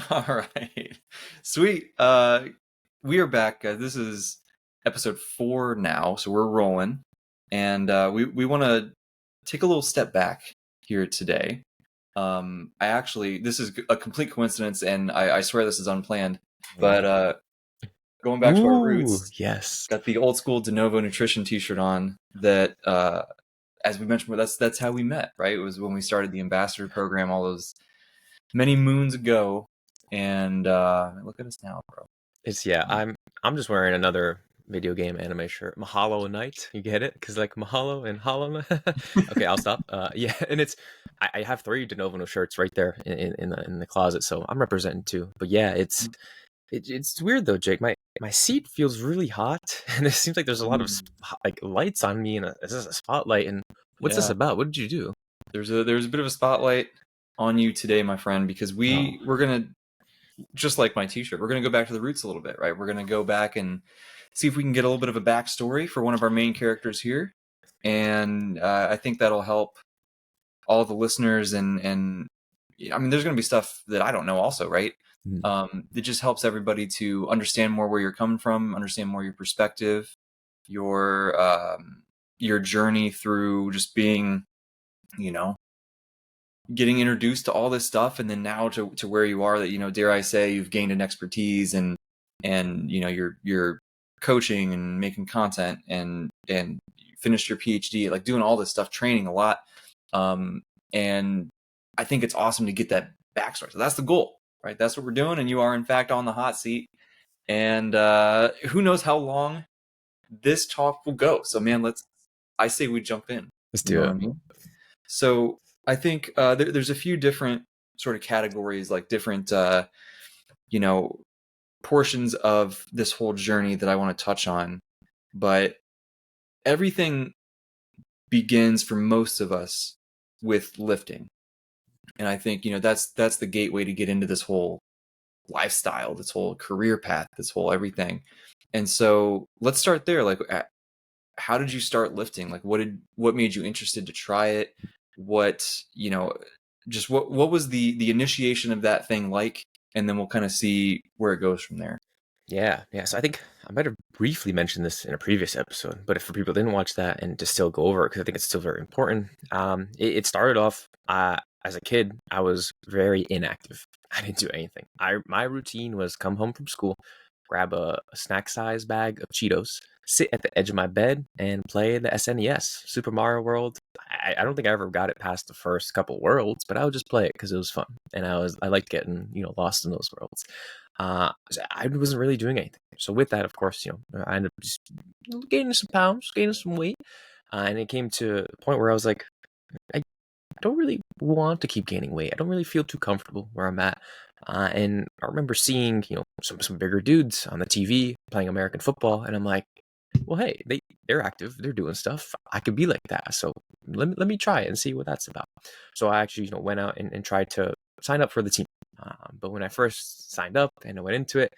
All right. Sweet. We are back. This is episode 4 now, so we're rolling. And we want to take a little step back here today. This is a complete coincidence, and I swear this is unplanned. But going back to our Ooh, roots, yes. got the old school De Novo Nutrition t-shirt on that, as we mentioned, that's how we met, right? It was when we started the ambassador program all those many moons ago. And look at us now, bro. It's I'm just wearing another video game anime shirt. Mahalo Knight. You get it? Because like Mahalo and Hollow Knight. Okay, I'll stop. Yeah, and I have 3 De Novo shirts right there in the closet, so I'm representing too. But yeah, it's weird though, Jake. My seat feels really hot, and it seems like there's a lot of Mm, like lights on me, and this is a spotlight. And what's this yeah, about? What did you do? there's a bit of a spotlight on you today, my friend, because Oh, we're gonna, just like my t-shirt, we're gonna go back to the roots a little bit, right? We're gonna go back and see if we can get a little bit of a backstory for one of our main characters here, and I think that'll help all the listeners. And I mean, there's gonna be stuff that I don't know, also, right? mm, It just helps everybody to understand more where you're coming from, understand more your perspective, your your journey through just being, you know, getting introduced to all this stuff, and then now to where you are, that, dare I say, you've gained an expertise, and you're coaching and making content, and you finished your PhD, like doing all this stuff, training a lot. And I think it's awesome to get that backstory. So that's the goal, right? That's what we're doing. And you are in fact on the hot seat. And who knows how long this talk will go. So man, I say we jump in. let's You do know what it. I mean? So I think there's a few different sort of categories, like different, you know, portions of this whole journey that I want to touch on. But everything begins for most of us with lifting. And I think, that's the gateway to get into this whole lifestyle, this whole career path, this whole everything. And so let's start there. Like, how did you start lifting? Like, what made you interested to try it? What, just what was the initiation of that thing like? And then we'll kind of see where it goes from there. Yeah. So I think I might have briefly mentioned this in a previous episode, but if for people that didn't watch that and to still go over it, because I think it's still very important. It started off as a kid. I was very inactive. I didn't do anything. My routine was come home from school, grab a snack size bag of Cheetos, sit at the edge of my bed, and play the SNES Super Mario World. I don't think I ever got it past the first couple worlds, but I would just play it because it was fun, and I liked getting lost in those worlds. So I wasn't really doing anything. So with that, of course, I ended up just gaining some pounds, gaining some weight, and it came to a point where I was like, I don't really want to keep gaining weight. I don't really feel too comfortable where I'm at. And I remember seeing, some bigger dudes on the TV playing American football, and I'm like, well, hey, they're active, they're doing stuff. I could be like that. So let me try it and see what that's about. So I actually, went out and tried to sign up for the team. But when I first signed up and I went into it,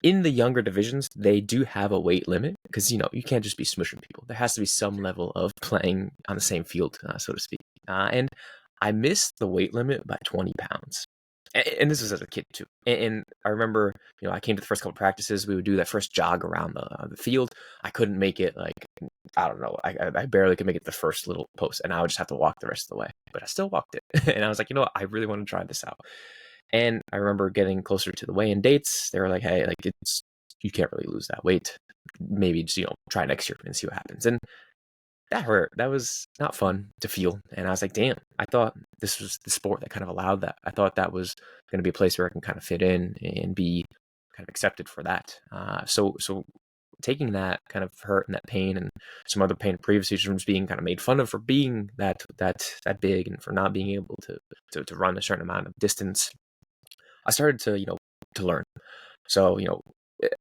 in the younger divisions, they do have a weight limit because you can't just be smushing people. There has to be some level of playing on the same field, so to speak. And I missed the weight limit by 20 pounds. And this was as a kid too. And I remember, I came to the first couple practices. We would do that first jog around the field. I couldn't make it, like, I don't know. I barely could make it the first little post, and I would just have to walk the rest of the way. But I still walked it, and I was like, what? I really want to try this out. And I remember getting closer to the weigh-in dates. They were like, hey, like, you can't really lose that weight. Maybe just, try next year and see what happens. And that hurt. That was not fun to feel. And I was like, damn, I thought this was the sport that kind of allowed that. I thought that was going to be a place where I can kind of fit in and be kind of accepted for that. So taking that kind of hurt and that pain and some other pain previously from just being kind of made fun of for being that big and for not being able to run a certain amount of distance, I started to learn. So,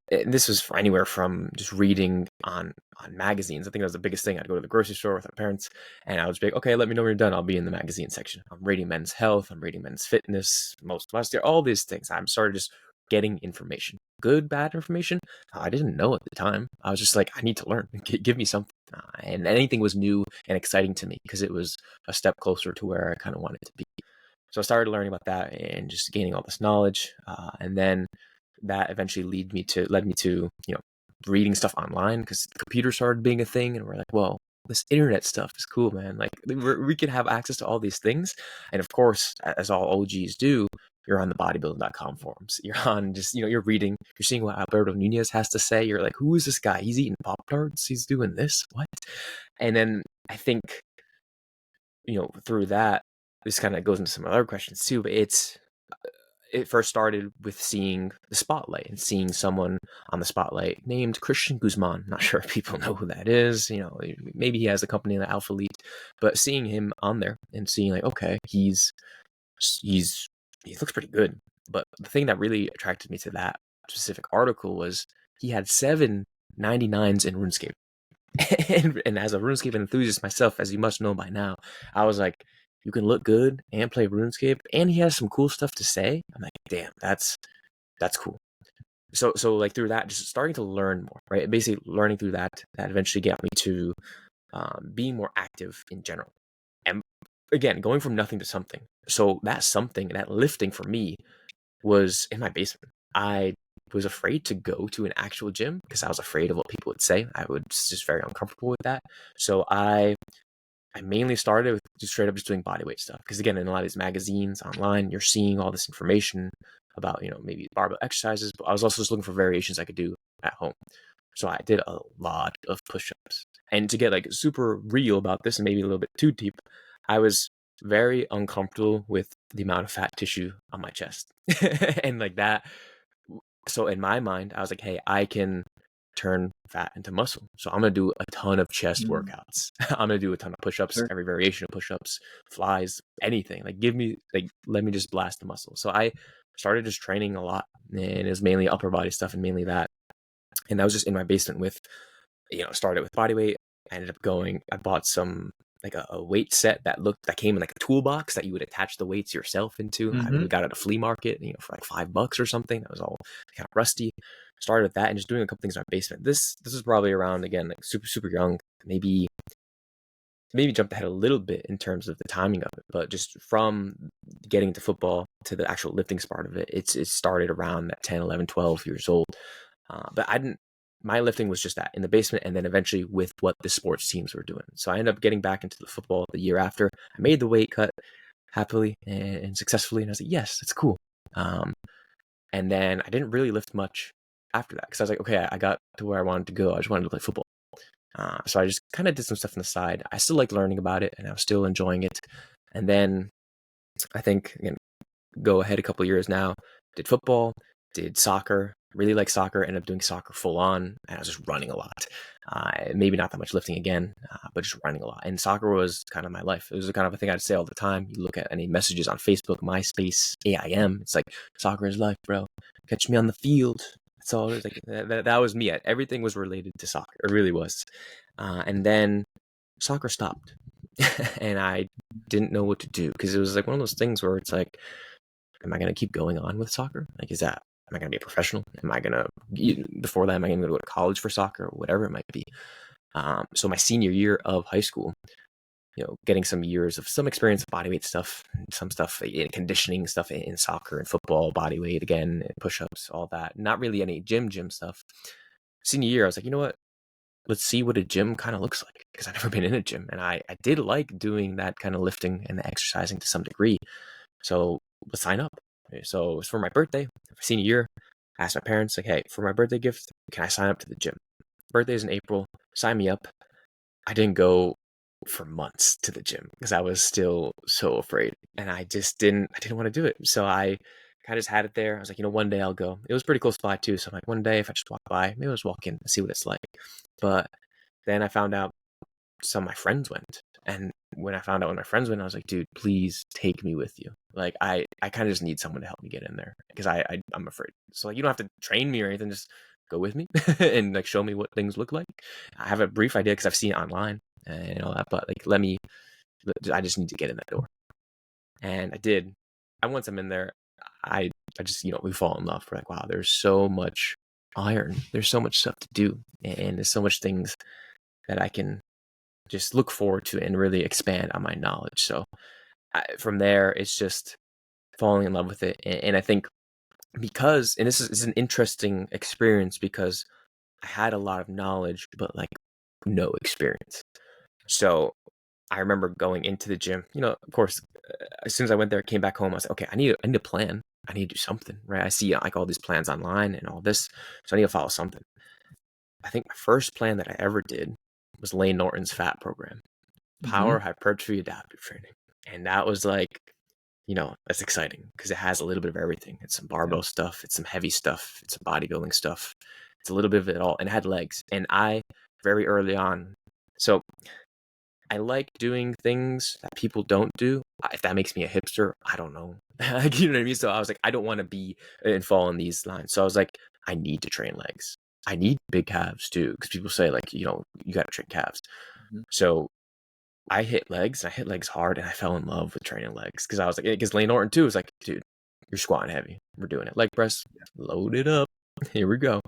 and this was for anywhere from just reading on magazines. I think that was the biggest thing. I'd go to the grocery store with my parents, and I would be like, okay, let me know when you're done. I'll be in the magazine section. I'm reading Men's Health. I'm reading Men's Fitness, Most Last Year, all these things. I'm started just getting information, good, bad information. I didn't know at the time. I was just like, I need to learn. Give me something. And anything was new and exciting to me because it was a step closer to where I kind of wanted to be. So I started learning about that and just gaining all this knowledge. And then that eventually led me to, reading stuff online, because the computer started being a thing. And we're like, well, this internet stuff is cool, man. Like we could have access to all these things. And of course, as all OGs do, you're on the bodybuilding.com forums. You're on just, you're reading, you're seeing what Alberto Nunez has to say. You're like, who is this guy? He's eating Pop-Tarts. He's doing this. What? And then I think, through that, this kind of goes into some other questions too, but it first started with seeing the spotlight and seeing someone on the spotlight named Christian Guzman. Not sure if people know who that is. Maybe he has a company in the Alpha Elite, but seeing him on there and seeing like, okay, he looks pretty good. But the thing that really attracted me to that specific article was he had 799s in RuneScape. And as a RuneScape enthusiast myself, as you must know by now, I was like, you can look good and play RuneScape, and he has some cool stuff to say. I'm like, damn, that's cool. So like through that, just starting to learn more, right? Basically learning through that eventually got me to being more active in general. And again, going from nothing to something. So that lifting for me was in my basement. I was afraid to go to an actual gym because I was afraid of what people would say. I was just very uncomfortable with that. So I mainly started with just straight up just doing bodyweight stuff. Because again, in a lot of these magazines online, you're seeing all this information about, maybe barbell exercises, but I was also just looking for variations I could do at home. So I did a lot of push-ups. And to get like super real about this and maybe a little bit too deep, I was very uncomfortable with the amount of fat tissue on my chest. And like that. So in my mind, I was like, hey, I can turn fat into muscle. So I'm going to do a ton of chest workouts. I'm going to do a ton of push-ups, Sure. every variation of push-ups, flies, anything. Like let me just blast the muscle. So I started just training a lot, and it was mainly upper body stuff and mainly that. And that was just in my basement with, started with body weight. I bought some like a weight set that came in like a toolbox that you would attach the weights yourself into. We got at a flea market, for like $5 or something. That was all kind of rusty. Started with that and just doing a couple things in my basement. This is probably around, again, like super, super young, maybe jumped ahead a little bit in terms of the timing of it, but just from getting into football to the actual lifting part of it, it started around that 10, 11, 12 years old. But my lifting was just that in the basement, and then eventually with what the sports teams were doing. So I ended up getting back into the football the year after. I made the weight cut happily and successfully, and I was like, yes, that's cool. And then I didn't really lift much after that because I was like, okay, I got to where I wanted to go. I just wanted to play football. So I just kind of did some stuff on the side. I still liked learning about it, and I was still enjoying it. And then I think, again, go ahead a couple of years now, did football, did soccer, really like soccer, ended up doing soccer full on, and I was just running a lot. Maybe not that much lifting again, but just running a lot. And soccer was kind of my life. It was the kind of a thing I'd say all the time. You look at any messages on Facebook, MySpace, AIM, it's like, soccer is life, bro. Catch me on the field. That's all it is. Like, that was me. Everything was related to soccer. It really was. And then soccer stopped. And I didn't know what to do because it was like one of those things where it's like, am I going to keep going on with soccer? Like, am I going to be a professional? Before that, am I going to go to college for soccer or whatever it might be? So my senior year of high school, getting some years of some experience of bodyweight stuff, some stuff in conditioning stuff in soccer and football, bodyweight again, push-ups, all that. Not really any gym stuff. Senior year, I was like, you know what? Let's see what a gym kind of looks like, because I've never been in a gym, and I did like doing that kind of lifting and the exercising to some degree. So let's sign up. So it was for my birthday, senior year. I asked my parents, like, hey, for my birthday gift, can I sign up to the gym? Birthday's in April. Sign me up. I didn't go for months to the gym because I was still so afraid, and I didn't want to do it. So I kind of just had it there. I was like, one day I'll go. It was pretty close by too. So I'm like, one day if I just walk by, maybe I'll just walk in and see what it's like. But then I found out some of my friends went. And when I found out when my friends went, I was like, dude, please take me with you. Like, I kind of just need someone to help me get in there because I'm afraid. So like, you don't have to train me or anything. Just go with me and like show me what things look like. I have a brief idea because I've seen it online and all that, but like, I just need to get in that door. And I did. And once I'm in there, I just, we fall in love. We're like, wow, there's so much iron. There's so much stuff to do. And there's so much things that I can just look forward to and really expand on my knowledge. So from there, it's just falling in love with it. And I think because, and this is an interesting experience because I had a lot of knowledge, but like no experience. So I remember going into the gym, of course, as soon as I went there, came back home, I was like, okay, I need a plan. I need to do something, right? I see like all these plans online and all this. So I need to follow something. I think my first plan that I ever did was Lane Norton's FAT program, Mm-hmm. Power Hypertrophy Adaptive Training. And that was like, that's exciting because it has a little bit of everything. It's some Yeah. barbell stuff, it's some heavy stuff, it's some bodybuilding stuff. It's a little bit of it all. And it had legs. And I, very early on, so I like doing things that people don't do. If that makes me a hipster, I don't know. You know what I mean? So I was like, I don't want to be and fall in these lines. So I was like, I need to train legs. I need big calves too, because people say like, you got to train calves. Mm-hmm. So I hit legs. I hit legs hard, and I fell in love with training legs because I was like, because Lane Norton too was like, dude, you're squatting heavy. We're doing it. Leg press, load it up. Here we go.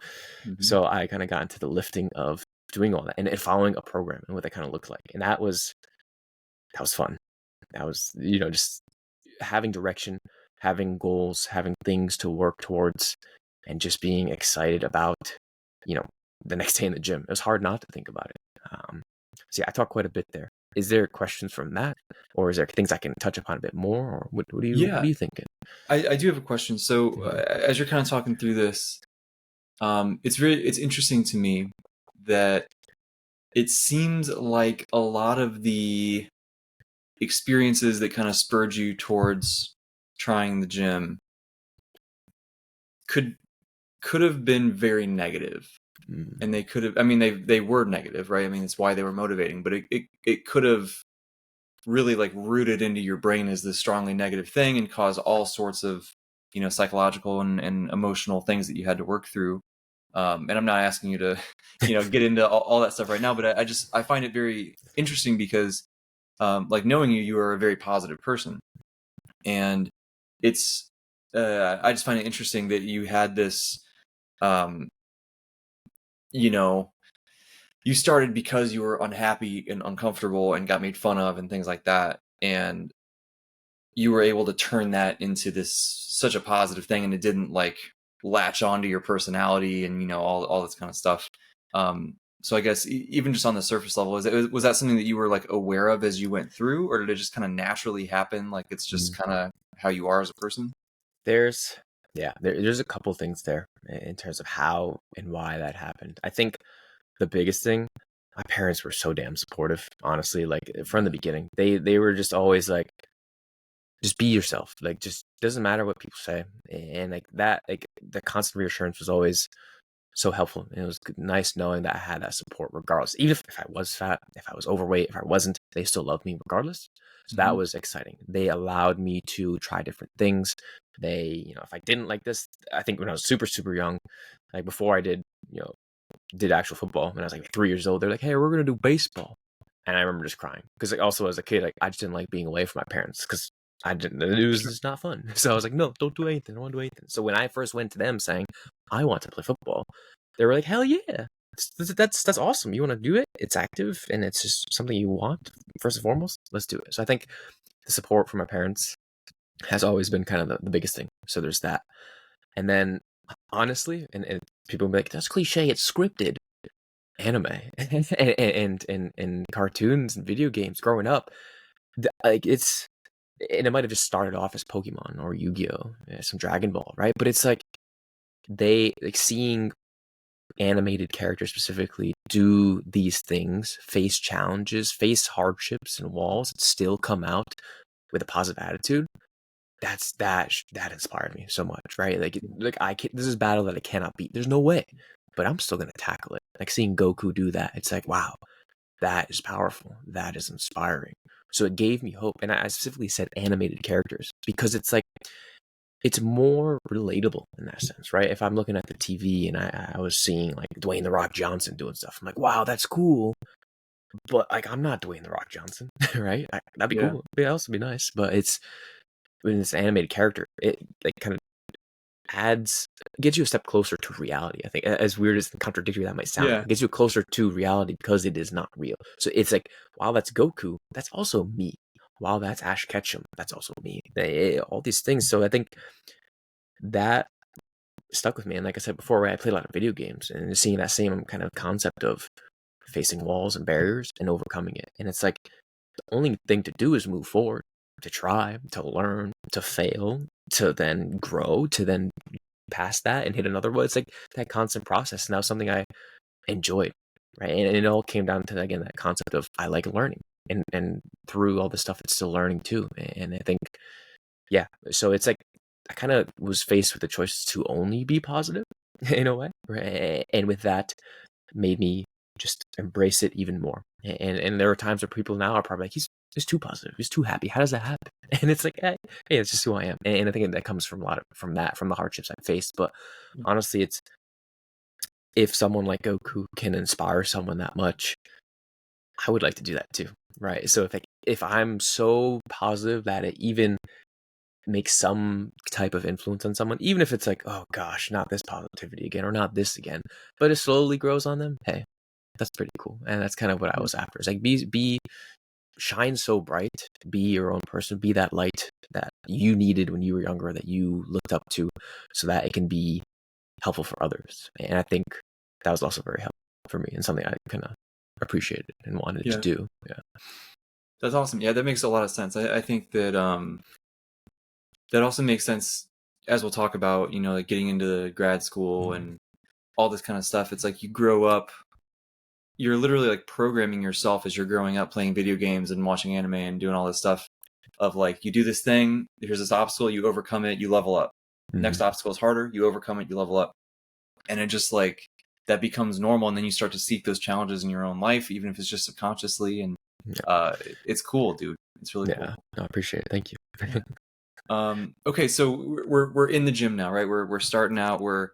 Mm-hmm. So I kind of got into the lifting of doing all that and following a program and what that kind of looked like, and that was fun. That was, just having direction, having goals, having things to work towards, and just being excited about, you know, the next day in the gym. It was hard not to think about it. So yeah, I talked quite a bit there. Is there questions from that, or is there things I can touch upon a bit more, or what are Yeah, you thinking? I do have a question. So as you're kind of talking through this, it's interesting to me that it seems like a lot of the experiences that kind of spurred you towards trying the gym could have been very negative, and they could have, I mean, they were negative, right? I mean, it's why they were motivating, but it could have really like rooted into your brain as this strongly negative thing and cause all sorts of, psychological and emotional things that you had to work through. And I'm not asking you to, get into all that stuff right now, but I find it very interesting because, like, knowing you are a very positive person, and it's, I just find it interesting that you had this, um, you know, you started because you were unhappy and uncomfortable and got made fun of and things like that, and you were able to turn that into this such a positive thing, and it didn't like latch onto your personality and all this kind of stuff. So I guess even just on the surface level, was that something that you were like aware of as you went through, or did it just kind of naturally happen? Like it's just kind of how you are as a person? There's there's a couple things there in terms of how and why that happened. I think the biggest thing, my parents were so damn supportive, honestly, like from the beginning. They were just always like, just be yourself. Like, just doesn't matter what people say. And like that, like the constant reassurance was always so helpful. And it was nice knowing that I had that support regardless. Even if I was fat, if I was overweight, if I wasn't, they still loved me regardless. So that Mm-hmm. was exciting. They allowed me to try different things. They, if I didn't like this, I think when I was super, super young, like before I did actual football when I was like 3 years old, they're like, hey, we're going to do baseball. And I remember just crying because like also as a kid, like I just didn't like being away from my parents because it was Sure. just not fun. So I was like, no, don't do anything. I don't want to do anything. So when I first went to them saying, I want to play football, they were like, hell yeah. That's awesome. You want to do it? It's active and it's just something you want. First and foremost, let's do it. So I think the support from my parents has always been kind of the biggest thing. So there's that. And then honestly, and people will be like, that's cliche, it's scripted. Anime and cartoons and video games growing up, like and it might have just started off as Pokemon or Yu-Gi-Oh, some Dragon Ball, right? But it's like they like seeing animated characters specifically do these things, face challenges, face hardships and walls, and still come out with a positive attitude. That inspired me so much, right? Like I can, this is a battle that I cannot beat. There's no way, but I'm still gonna tackle it. Like seeing Goku do that, it's like wow, that is powerful. That is inspiring. So it gave me hope, and I specifically said animated characters because it's like it's more relatable in that sense, right? If I'm looking at the TV and I was seeing like Dwayne the Rock Johnson doing stuff, I'm like, wow, that's cool. But like I'm not Dwayne the Rock Johnson, right? That'd be Yeah. cool. Yeah, else would be nice. But it's when it's an animated character, it like kind of adds gets you a step closer to reality. I think as weird as contradictory that might sound, Yeah. it gets you closer to reality because it is not real. So it's like, wow, that's Goku. That's also me. wow, that's Ash Ketchum. That's also me. All these things. So I think that stuck with me. And like I said before, I played a lot of video games and seeing that same kind of concept of facing walls and barriers and overcoming it. And it's like the only thing to do is move forward, to try, to learn, to fail, to then grow, to then pass that and hit another one. It's like that constant process. And that was something I enjoyed, right? And it all came down to, again, that concept of I like learning. And through all this stuff, it's still learning too. And I think, yeah. So it's like I kind of was faced with the choice to only be positive in a way, right? And with that, made me just embrace it even more. And there are times where people now are probably like, he's too positive, he's too happy. How does that happen? And it's like, hey, it's just who I am. And I think that comes from from the hardships I've faced. But honestly, it's if someone like Goku can inspire someone that much, I would like to do that too, right? So if I'm so positive that it even makes some type of influence on someone, even if it's like, oh gosh, not this positivity again or not this again, but it slowly grows on them, hey, that's pretty cool. And that's kind of what I was after. It's like be shine so bright, be your own person, be that light that you needed when you were younger, that you looked up to, so that it can be helpful for others. And I think that was also very helpful for me and something I kind of appreciated and wanted to do. Yeah. That's awesome. Yeah, that makes a lot of sense. I think that that also makes sense as we'll talk about, you know, like getting into grad school and all this kind of stuff. It's like you grow up, you're literally like programming yourself as you're growing up playing video games and watching anime and doing all this stuff of like, you do this thing, here's this obstacle, you overcome it, you level up. Next obstacle is harder, you overcome it, you level up. And it just like, that becomes normal. And then you start to seek those challenges in your own life, even if it's just subconsciously. And it's cool, dude. It's really cool. I appreciate it. Thank you. Okay, so we're in the gym now, right? We're starting out, we're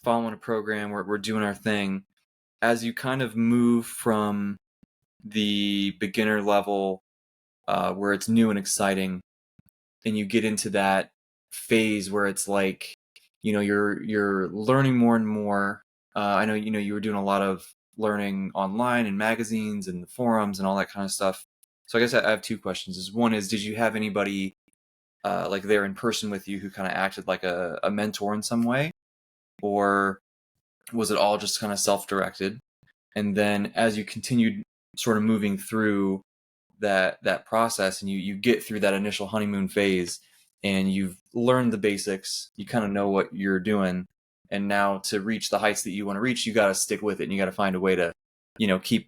following a program, we're doing our thing. As you kind of move from the beginner level, where it's new and exciting, and you get into that phase where it's like, you know, you're learning more and more. I know, you know, you were doing a lot of learning online and magazines and the forums and all that kind of stuff. So I guess I have two questions. One is, did you have anybody like there in person with you who kind of acted like a mentor in some way? Or was it all just kind of self-directed? And then as you continued sort of moving through that process and you get through that initial honeymoon phase and you've learned the basics, you kind of know what you're doing. And now to reach the heights that you want to reach, you got to stick with it and you got to find a way to, you know, keep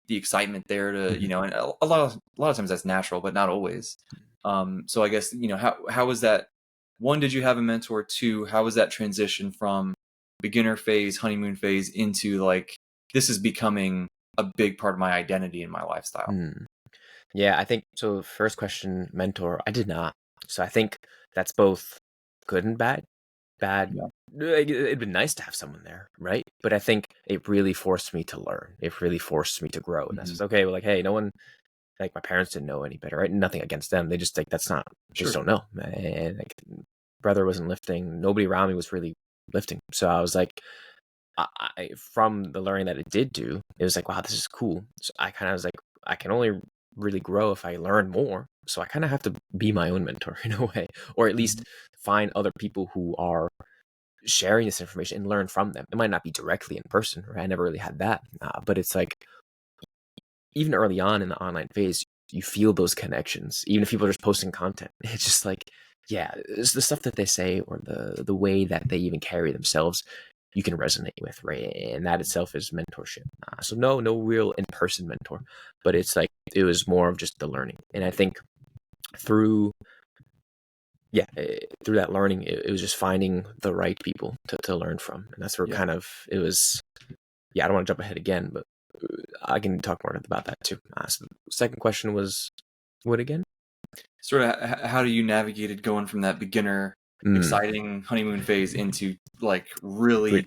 the excitement there to, you know, and a lot of times that's natural, but not always. So I guess, you know, how was that? One, did you have a mentor? Two, how was that transition from beginner phase, honeymoon phase into like, this is becoming a big part of my identity and my lifestyle? Yeah, I think so. First question, mentor. I did not. So I think that's both good and bad. Bad. Yeah. It'd been nice to have someone there, right? But I think it really forced me to learn. It really forced me to grow. And that's just okay. Well, like, hey, no one, like my parents didn't know any better, right? Nothing against them. They just like that's not. They just don't know. And like, brother wasn't lifting. Nobody around me was really lifting. So I was like, from the learning that it did do, it was like, wow, this is cool. So I kind of was like, I can only really grow if I learn more. So I kind of have to be my own mentor in a way, or at least find other people who are sharing this information and learn from them. It might not be directly in person, right? I never really had that, but it's like even early on in the online phase, you feel those connections, even if people are just posting content. It's just like, yeah, it's the stuff that they say or the way that they even carry themselves, you can resonate with, right? And that itself is mentorship. So no real in-person mentor, but it's like it was more of just the learning. And I think through that learning, it was just finding the right people to learn from, and that's where kind of it was. Yeah, I don't want to jump ahead again, but I can talk more about that too. So the second question was what again? Sort of how do you navigated going from that beginner exciting honeymoon phase into like really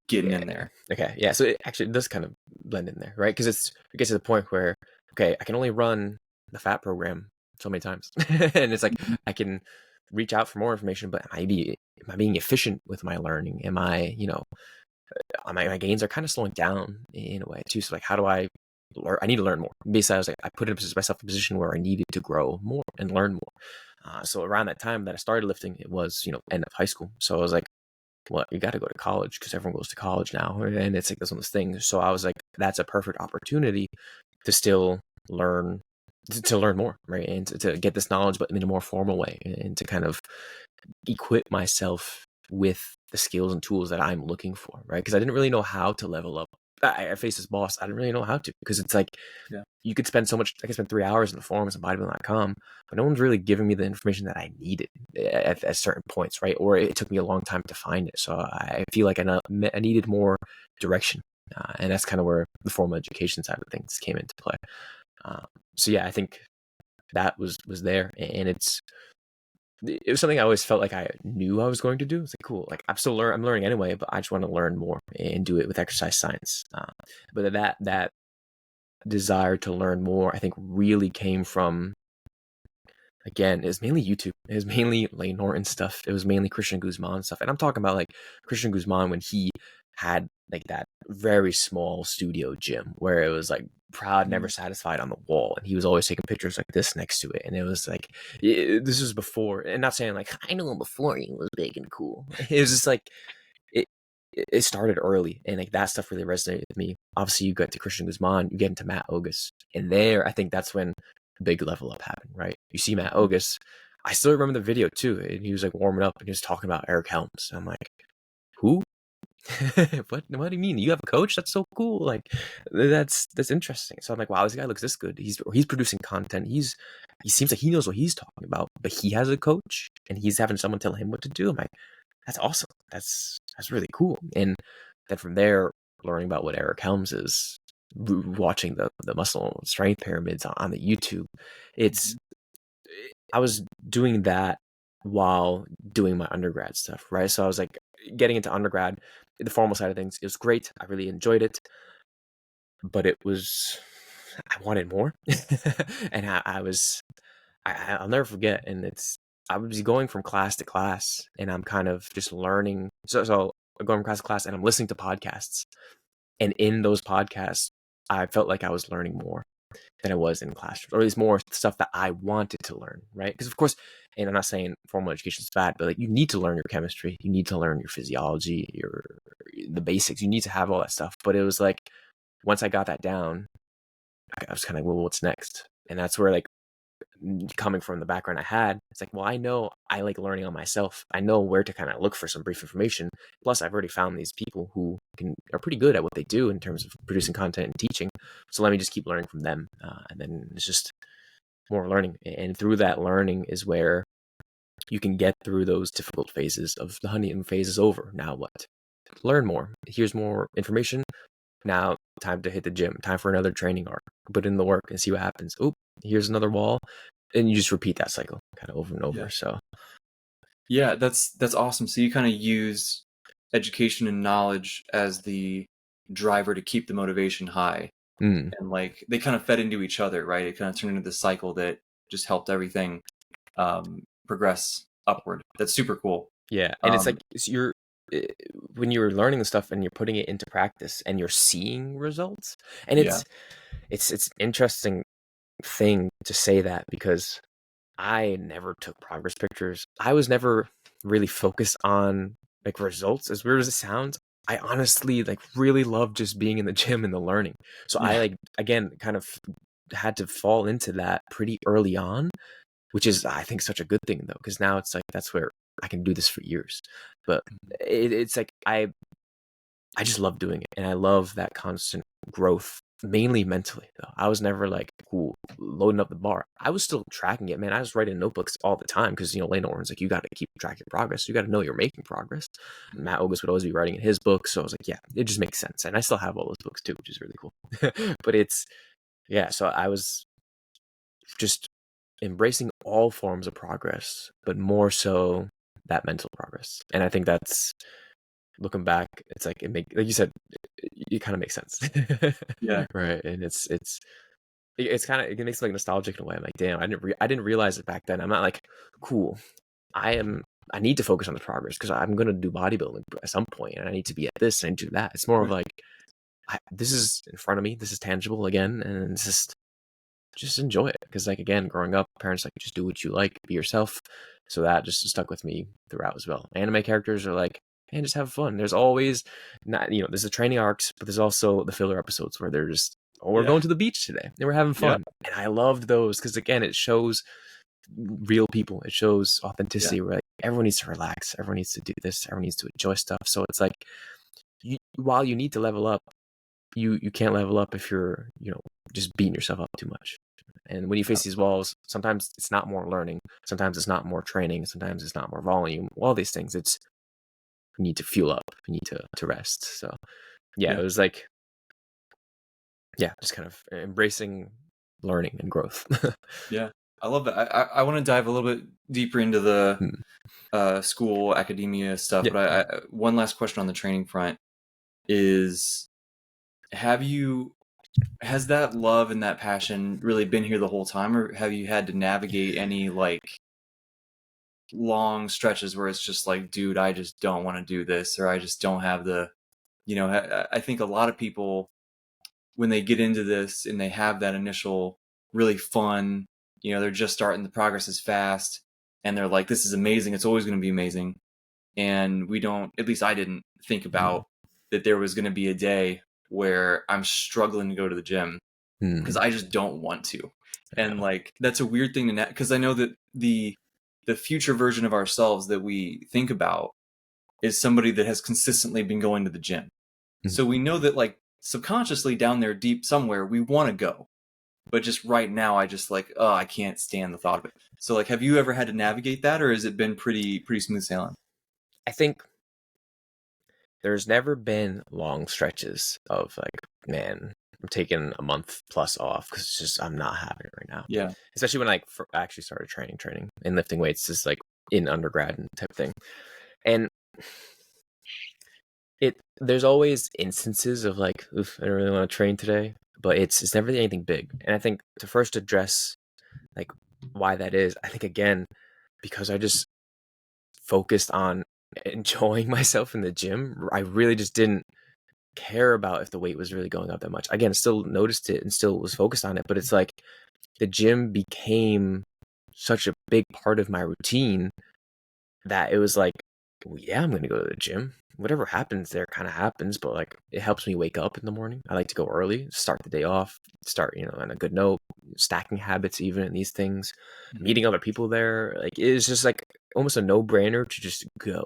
getting in there? Okay, yeah. So it actually does kind of blend in there, right? Because it gets to the point where, okay, I can only run the FAT program so many times, and it's like I can reach out for more information, but am I being efficient with my learning? Am I, you know, my gains are kind of slowing down in a way too. So like, how do I I need to learn more. Basically, I was like, I put myself in a position where I needed to grow more and learn more. So around that time that I started lifting, it was, end of high school. So I was like, well, you got to go to college because everyone goes to college now. And it's like this one of those things. So I was like, that's a perfect opportunity to still learn, to learn more, right? And to get this knowledge, but in a more formal way, and to kind of equip myself with the skills and tools that I'm looking for, right? Because I didn't really know how to level up. I faced this boss. I didn't really know how to, because it's like, you could spend so much. I could spend 3 hours in the forums on bodybuilding.com, but no one's really giving me the information that I needed at certain points, right? Or it took me a long time to find it. So I feel like I needed more direction, and that's kind of where the formal education side of things came into play. So yeah, I think that was there, and it was something I always felt like I knew I was going to do. It's like, cool. Like I'm learning anyway, but I just want to learn more and do it with exercise science. But that desire to learn more, I think, really came from, again, it was mainly YouTube. It was mainly like Norton stuff. It was mainly Christian Guzman stuff. And I'm talking about like Christian Guzman when he had like that very small studio gym where it was like proud, never satisfied on the wall. And he was always taking pictures like this next to it. And it was like, this was before, and not saying like, I know him before he was big and cool. It was just like, it, it started early, and like that stuff really resonated with me. Obviously, you get to Christian Guzman, you get into Matt Ogus, and there, I think that's when the big level up happened, right? You see Matt Ogus. I still remember the video too, and he was like warming up, and he was talking about Eric Helms. I'm like, who? What do you mean? You have a coach? That's so cool. Like, that's interesting. So I'm like, wow, this guy looks this good. He's producing content. He seems like he knows what he's talking about, but he has a coach, and he's having someone tell him what to do. I'm like, that's awesome. That's really cool. And then from there, learning about what Eric Helms is, watching the muscle strength pyramids on the YouTube, I was doing that while doing my undergrad stuff, right? So I was like getting into undergrad, the formal side of things. It was great. I really enjoyed it, but I wanted more, and I'll never forget. And I was going from class to class, and I'm kind of just learning. So I'm going from class to class, and I'm listening to podcasts. And in those podcasts, I felt like I was learning more than I was in classrooms, or at least more stuff that I wanted to learn, right? Because of course, and I'm not saying formal education is bad, but like, you need to learn your chemistry, you need to learn your physiology, the basics. You need to have all that stuff. But it was like, once I got that down, I was kind of like, well, what's next? And that's where, like, coming from the background I had, it's like, well, I know I like learning on myself. I know where to kind of look for some brief information. Plus, I've already found these people who are pretty good at what they do in terms of producing content and teaching. So let me just keep learning from them. And then it's just more learning. And through that learning is where you can get through those difficult phases of the honeymoon phase is over. Now what? Learn more. Here's more information. Now, time to hit the gym. Time for another training arc. Put in the work and see what happens. Oh, here's another wall. And you just repeat that cycle kind of over and over. So yeah, that's awesome. So you kind of use education and knowledge as the driver to keep the motivation high. And like they kind of fed into each other, right? It kind of turned into this cycle that just helped everything progress upward. That's super cool. Yeah, and it's like, when you're learning the stuff and you're putting it into practice and you're seeing results, and it's interesting thing to say that, because I never took progress pictures. I was never really focused on like results, as weird as it sounds. I honestly like really love just being in the gym and the learning. So I, like, again, kind of had to fall into that pretty early on, which is, I think, such a good thing though, because now it's like, that's where I can do this for years. But it's like, I just love doing it, and I love that constant growth, mainly mentally though. I was never like, cool, loading up the bar. I was still tracking it, man. I was writing notebooks all the time, because Lane Norton's like, you got to keep track of your progress. You got to know you're making progress. Matt Ogus would always be writing in his book, so I was like, yeah, it just makes sense. And I still have all those books too, which is really cool. But so I was just embracing all forms of progress, but more so that mental progress. And I think that's, looking back, it's like, like you said, it kind of makes sense. Yeah. Right. And it's kind of, it makes me like nostalgic in a way. I'm like, damn, I didn't realize it back then. I'm not like, cool, I need to focus on the progress, because I'm going to do bodybuilding at some point, and I need to be at this and do that. It's more of like, this is in front of me. This is tangible again, and it's just enjoy it. Because like again, growing up, parents like just do what you like, be yourself. So that just stuck with me throughout as well. Anime characters are like, man, just have fun. There's always not, there's the training arcs, but there's also the filler episodes where they're just, oh, we're Yeah. going to the beach today and we're having Yeah. fun. And I loved those because again, it shows real people. It shows authenticity. Yeah. Where like everyone needs to relax, everyone needs to do this, everyone needs to enjoy stuff. So it's like, while you need to level up, you can't level up if you're just beating yourself up too much. And when you face these walls, sometimes it's not more learning, sometimes it's not more training, sometimes it's not more volume, all these things. It's you need to fuel up, you need to rest. So yeah, Yeah. it was like, yeah, just kind of embracing learning and growth. Yeah. I love that. I want to dive a little bit deeper into the school academia stuff, Yeah. but one last question on the training front is, has that love and that passion really been here the whole time, or have you had to navigate any like long stretches where it's just like, dude, I just don't want to do this, or I just don't have the, I think a lot of people, when they get into this and they have that initial really fun, they're just starting, the progress is fast, and they're like, this is amazing, it's always going to be amazing. And we don't, at least I didn't think about that there was going to be a day where I'm struggling to go to the gym because I just don't want to. And like, that's a weird thing to, because I know that the future version of ourselves that we think about is somebody that has consistently been going to the gym. So we know that like subconsciously down there deep somewhere, we want to go. But just right now, I just like, oh, I can't stand the thought of it. So like, have you ever had to navigate that, or has it been pretty smooth sailing? I think there's never been long stretches of like, man, I'm taking a month plus off because it's just I'm not having it right now. Yeah. Especially when I actually started training and lifting weights, just like in undergrad and type thing. And there's always instances of like, oof, I don't really want to train today, but it's never anything big. And I think to first address like why that is, I think again because I just focused on enjoying myself in the gym. I really just didn't care about if the weight was really going up that much. Again, still noticed it and still was focused on it, but it's like the gym became such a big part of my routine that it was like, well, yeah, I'm going to go to the gym. Whatever happens there kind of happens, but like it helps me wake up in the morning. I like to go early, start the day off, start, on a good note, stacking habits even in these things, meeting other people there. Like it's just like almost a no-brainer to just go.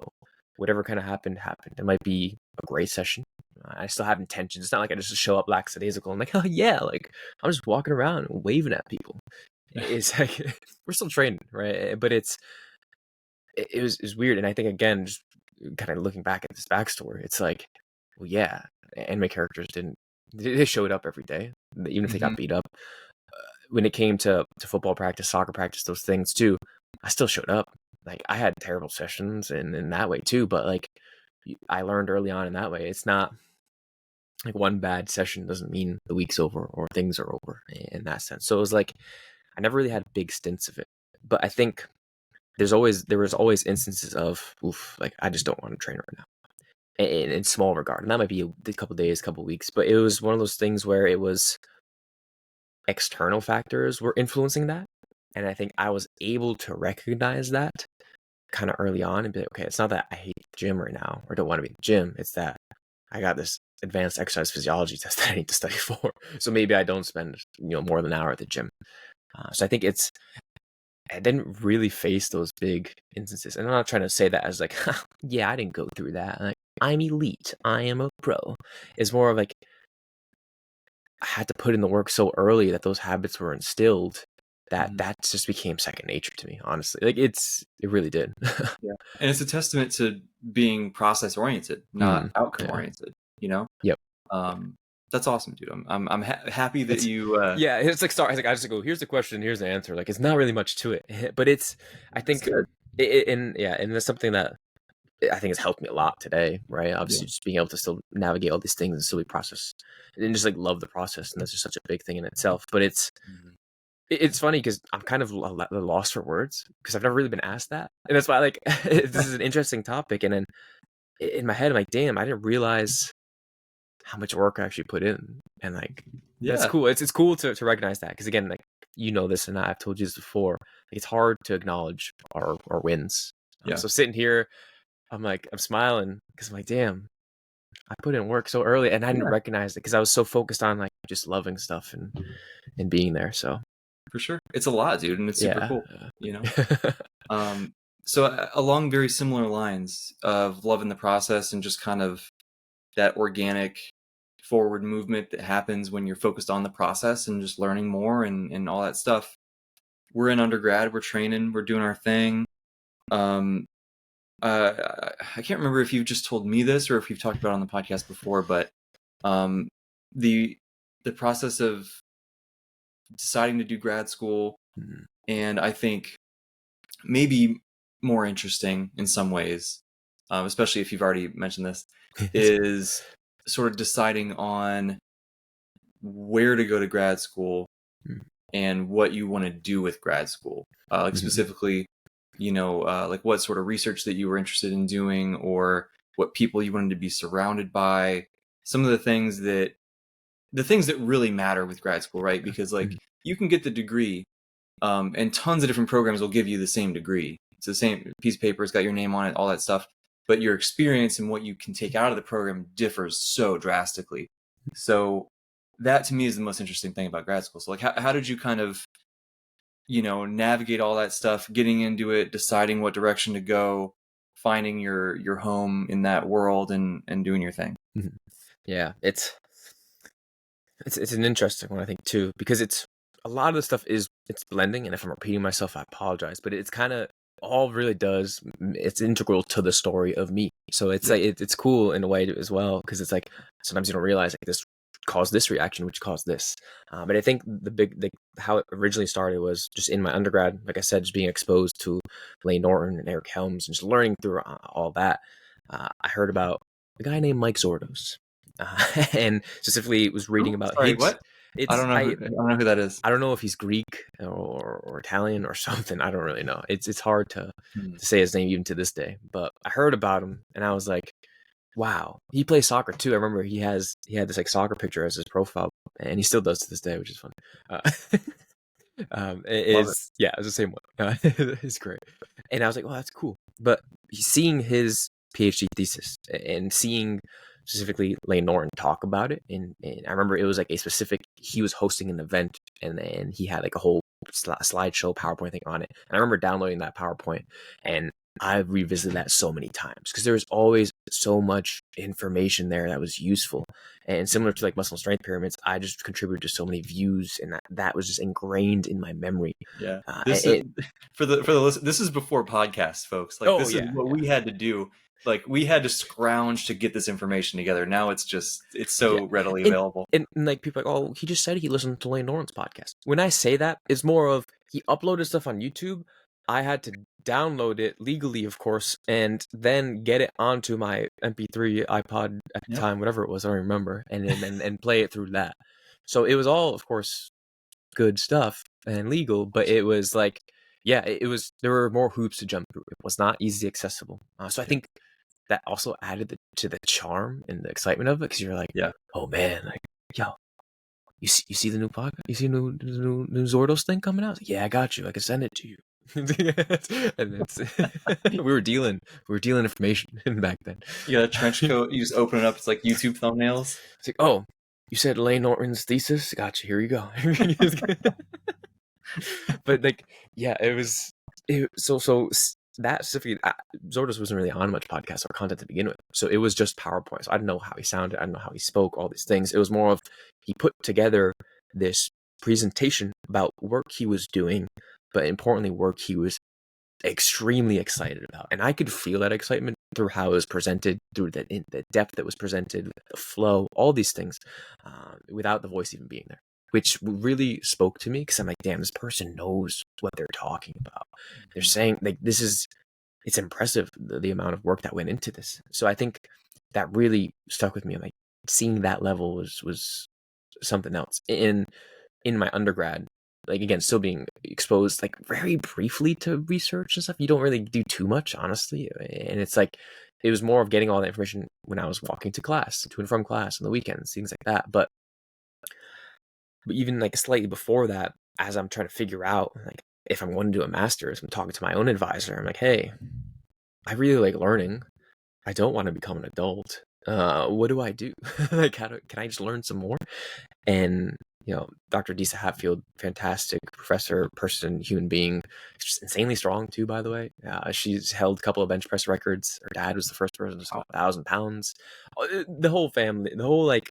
Whatever kind of happened. It might be a great session. I still have intentions. It's not like I just show up lackadaisical and like, oh yeah, like I'm just walking around and waving at people. It's like we're still training, right? But it was weird. And I think again, just kind of looking back at this backstory, it's like, well, yeah, anime characters they showed up every day, even if they got beat up. When it came to football practice, soccer practice, those things too, I still showed up. Like I had terrible sessions and in that way too, but like I learned early on in that way. It's not like one bad session doesn't mean the week's over or things are over in that sense. So it was like I never really had big stints of it, but I think there was always instances of oof, like I just don't want to train right now in small regard, and that might be a couple days, couple weeks, but it was one of those things where it was external factors were influencing that, and I think I was able to recognize that kind of early on and be like, okay, it's not that I hate the gym right now or don't want to be in the gym, it's that I got this advanced exercise physiology test that I need to study for, so maybe I don't spend more than an hour at the gym. So I think I didn't really face those big instances. And I'm not trying to say that as like, yeah, I didn't go through that. Like, I'm elite. I am a pro. It's more of like, I had to put in the work so early that those habits were instilled that just became second nature to me, honestly. Like it really did. Yeah. And it's a testament to being process oriented, not outcome oriented, Yep. That's awesome, dude. I'm happy that you. Yeah, it's like sorry. I just go. Here's the question. Here's the answer. Like it's not really much to it, but I think, and that's something that I think has helped me a lot today. Right. Obviously, just being able to still navigate all these things and still be process and just like love the process, and that's just such a big thing in itself. But it's funny because I'm kind of lost for words because I've never really been asked that, and that's why like this is an interesting topic. And then in my head, I'm like, damn, I didn't realize how much work I actually put in, and like that's Yeah. cool. It's cool to recognize that, because again, like this, and I've told you this before. Like, it's hard to acknowledge our wins. Yeah. So sitting here, I'm smiling because I'm like, damn, I put in work so early, and I didn't Yeah. recognize it because I was so focused on like just loving stuff and being there. So For sure. It's a lot, dude, and it's super yeah. cool, you know? So along very similar lines of loving the process and just kind of that organic forward movement that happens when you're focused on the process and just learning more and all that stuff. We're in undergrad, we're training, we're doing our thing. I can't remember if you've just told me this or if you've talked about it on the podcast before, but the process of deciding to do grad school, and I think maybe more interesting in some ways, especially if you've already mentioned this, is sort of deciding on where to go to grad school and what you want to do with grad school. Like specifically, like what sort of research that you were interested in doing, or what people you wanted to be surrounded by. Some of the things that really matter with grad school, right? Because like you can get the degree, and tons of different programs will give you the same degree. It's the same piece of paper, it's got your name on it, all that stuff. But your experience and what you can take out of the program differs so drastically. So that to me is the most interesting thing about grad school. So like how did you kind of, navigate all that stuff, getting into it, deciding what direction to go, finding your home in that world and doing your thing? Yeah, it's an interesting one, I think, too, because it's a lot of the stuff it's blending, and if I'm repeating myself, I apologize, but it's kind of all really does. It's integral to the story of me, so it's like it's cool in a way as well, because it's like sometimes you don't realize like this caused this reaction, which caused this. But I think how it originally started was just in my undergrad, like I said, just being exposed to Lane Norton and Eric Helms, and just learning through all that. I heard about a guy named Mike Zordos. And specifically was reading about Sorry, his. what? I don't know. I don't know who that is. I don't know if he's Greek or Italian or something. I don't really know. It's hard to say his name even to this day. But I heard about him, and I was like, wow, he plays soccer too. I remember he had this like soccer picture as his profile, and he still does to this day, which is fun. Yeah, it was the same one. It's great, and I was like, well, that's cool. But seeing his PhD thesis and seeing specifically Lane Norton talk about it, and I remember it was like he was hosting an event, and he had like a whole slideshow PowerPoint thing on it, and I remember downloading that PowerPoint, and I revisited that so many times because there was always so much information there that was useful. And similar to like muscle strength pyramids, I just contributed to so many views, and that was just ingrained in my memory. Yeah, this is for the listen. This is before podcasts, folks. Like this is what we had to do. Like we had to scrounge to get this information together. Now it's so readily available. And like people are like, oh, he just said he listened to Lane Norton's podcast. When I say that, it's more of he uploaded stuff on YouTube. I had to download it legally, of course, and then get it onto my MP3 iPod at the time, whatever it was, I don't remember, and then play it through that. So it was all, of course, good stuff and legal, but it was like, it was, there were more hoops to jump through. It was not easily accessible. So I think that also added to the charm and the excitement of it, because you're like, oh man, like, yo, you see the new podcast, you see the new Zordos thing coming out? Like, yeah, I got you. I can send it to you. And it's we were dealing information back then. You got a trench coat, you just open it up, it's like YouTube thumbnails. It's like, oh, you said Lane Norton's thesis? Gotcha, here you go. But like, yeah, so that specifically, Zordos wasn't really on much podcast or content to begin with, so it was just PowerPoint. So I didn't know how he sounded, I didn't know how he spoke, all these things. It was more of he put together this presentation about work he was doing, but importantly, work he was extremely excited about, and I could feel that excitement through how it was presented, through the depth that was presented, the flow, all these things, without the voice even being there, which really spoke to me, because I'm like, damn, this person knows what they're talking about. They're saying like it's impressive the amount of work that went into this. So I think that really stuck with me. Like seeing that level was something else. In my undergrad, like again, still being exposed like very briefly to research and stuff. You don't really do too much, honestly, and it's like it was more of getting all that information when I was walking to class, to and from class on the weekends, things like that. But even like slightly before that, as I'm trying to figure out like if I'm going to do a master's, I'm talking to my own advisor. I'm like, hey, I really like learning. I don't want to become an adult. What do I do? Like, can I just learn some more? And Dr. Disa Hatfield, fantastic professor, person, human being, just insanely strong too. By the way, she's held a couple of bench press records. Her dad was the first person to squat 1,000 pounds. The whole family, the whole like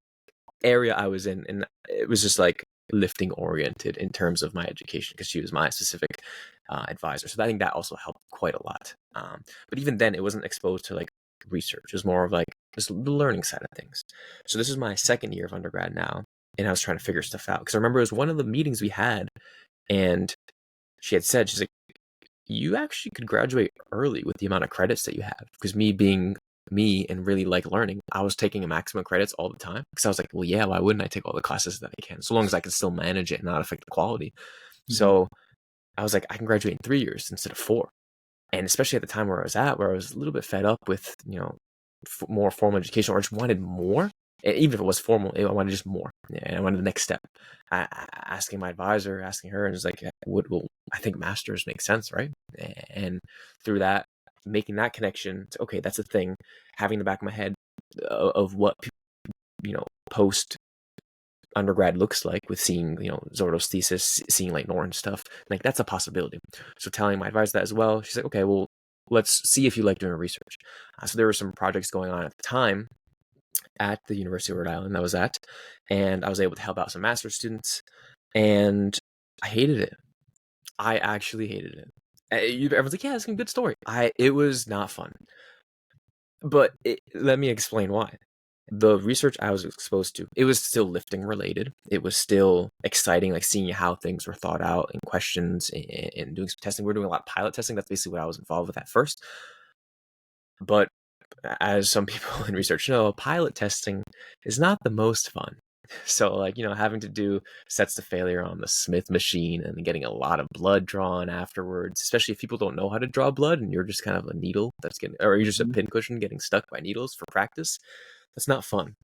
area I was in, and it was just like lifting oriented in terms of my education because she was my specific advisor. So I think that also helped quite a lot. But even then, it wasn't exposed to like research. It was more of like just the learning side of things. So this is my second year of undergrad now, and I was trying to figure stuff out because I remember it was one of the meetings we had, and she had said, she's like, you actually could graduate early with the amount of credits that you have. Because me being me and really like learning, I was taking a maximum credits all the time because I was like, well, yeah, why wouldn't I take all the classes that I can, so long as I can still manage it and not affect the quality. Mm-hmm. So I was like, I can graduate in 3 years instead of 4. And especially at the time where I was at, where I was a little bit fed up with, more formal education, or just wanted more. Even if it was formal, I wanted just more. And I wanted the next step. Asking my advisor, asking her, and it's like, well, I think masters makes sense, right? And through that, making that connection, to, okay, that's a thing. Having in the back of my head of what post undergrad looks like, with seeing Zordo's thesis, seeing like Norton's stuff, like that's a possibility. So telling my advisor that as well, she's like, okay, well, let's see if you like doing research. So there were some projects going on at the time at the University of Rhode Island that I was at, and I was able to help out some master's students, and I hated it. I actually hated it. Everyone's like, yeah, it's a good story. It was not fun. But let me explain why. The research I was exposed to, it was still lifting related. It was still exciting, like seeing how things were thought out and questions and doing some testing. We were doing a lot of pilot testing. That's basically what I was involved with at first. But as some people in research know, pilot testing is not the most fun. So like, having to do sets to failure on the Smith machine and getting a lot of blood drawn afterwards, especially if people don't know how to draw blood and you're just kind of a needle that's getting, or you're just a pincushion getting stuck by needles for practice. That's not fun.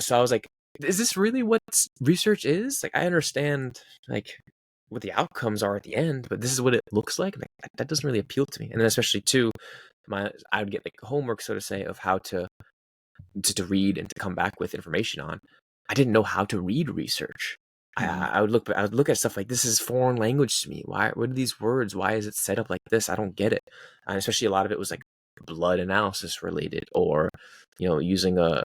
So I was like, is this really what research is? Like, I understand like what the outcomes are at the end, but this is what it looks like. Like that doesn't really appeal to me. And then especially too, I would get like homework, so to say, of how to read and to come back with information on. I didn't know how to read research. I would look at stuff like, this is foreign language to me. What are these words? Why is it set up like this? I don't get it. And especially a lot of it was like blood analysis related, or using a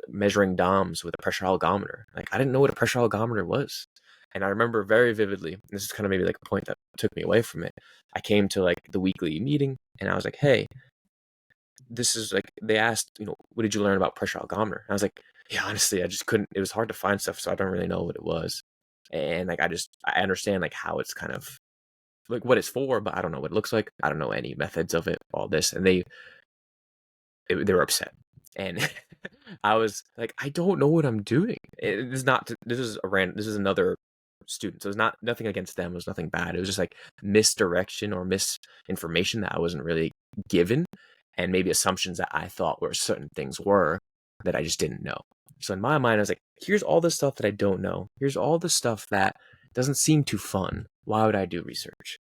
measuring DOMs with a pressure algometer. Like I didn't know what a pressure algometer was. And I remember very vividly, this is kind of maybe like a point that took me away from it. I came to like the weekly meeting and I was like, hey, this is like, they asked, what did you learn about pressure algometer? And I was like, yeah, honestly, I just couldn't, it was hard to find stuff. So I don't really know what it was. And like, I understand like how it's kind of like what it's for, but I don't know what it looks like. I don't know any methods of it, all this. And they were upset. And I was like, I don't know what I'm doing. This is another student. So it's nothing against them. It was nothing bad. It was just like misdirection or misinformation that I wasn't really given, and maybe assumptions that I thought were certain things were that I just didn't know. So in my mind, I was like, here's all the stuff that I don't know. Here's all the stuff that doesn't seem too fun. Why would I do research?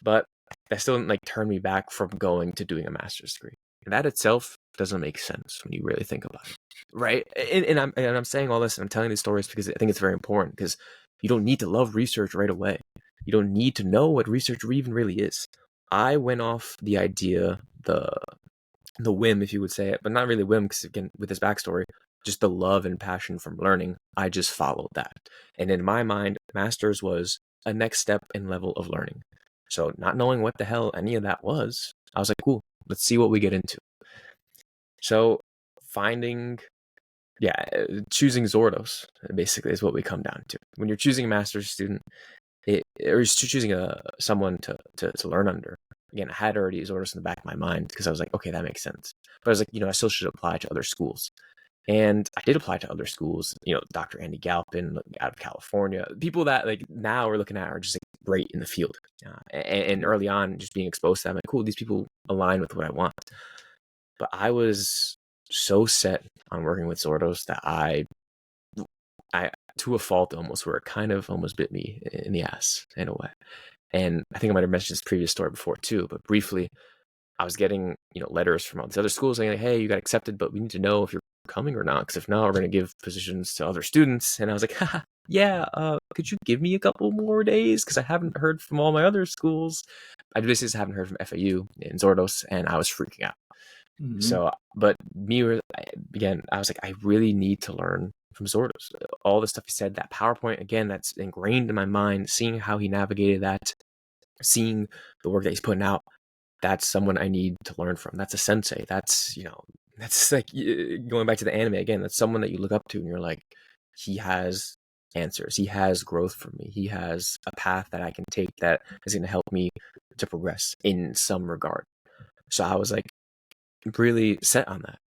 But that still didn't like turn me back from going to doing a master's degree. And that itself doesn't make sense when you really think about it, right? And I'm saying all this and I'm telling these stories because I think it's very important, because you don't need to love research right away. You don't need to know what research even really is. I went off the idea, the whim, if you would say it, but not really whim, because again, with this backstory, just the love and passion from learning, I just followed that. And in my mind, master's was a next step in level of learning. So not knowing what the hell any of that was, I was like, cool, let's see what we get into. So choosing Zordos basically is what we come down to. When you're choosing a master's student, or you're choosing someone to learn under. Again, I had already Zordos in the back of my mind because I was like, okay, that makes sense. But I was like, I still should apply to other schools. And I did apply to other schools, Dr. Andy Galpin out of California. People that like now we're looking at are just like great in the field. And early on, just being exposed to them, like, cool, these people align with what I want. But I was so set on working with Zordos that I to a fault almost, where it kind of almost bit me in the ass in a way. And I think I might have mentioned this previous story before too, but briefly, I was getting, letters from all these other schools saying, like, hey, you got accepted, but we need to know if you're coming or not, because if not, we're going to give positions to other students. And I was like, haha, yeah, could you give me a couple more days? Because I haven't heard from all my other schools. I basically just haven't heard from FAU in Zordos, and I was freaking out. Mm-hmm. So, but again, I was like, I really need to learn from Zordos. All the stuff he said, that PowerPoint, again, that's ingrained in my mind, seeing how he navigated that, seeing the work that he's putting out, that's someone I need to learn from. That's a sensei. That's like going back to the anime again. That's someone that you look up to and you're like, he has answers. He has growth for me. He has a path that I can take that is going to help me to progress in some regard. So I was like really set on that.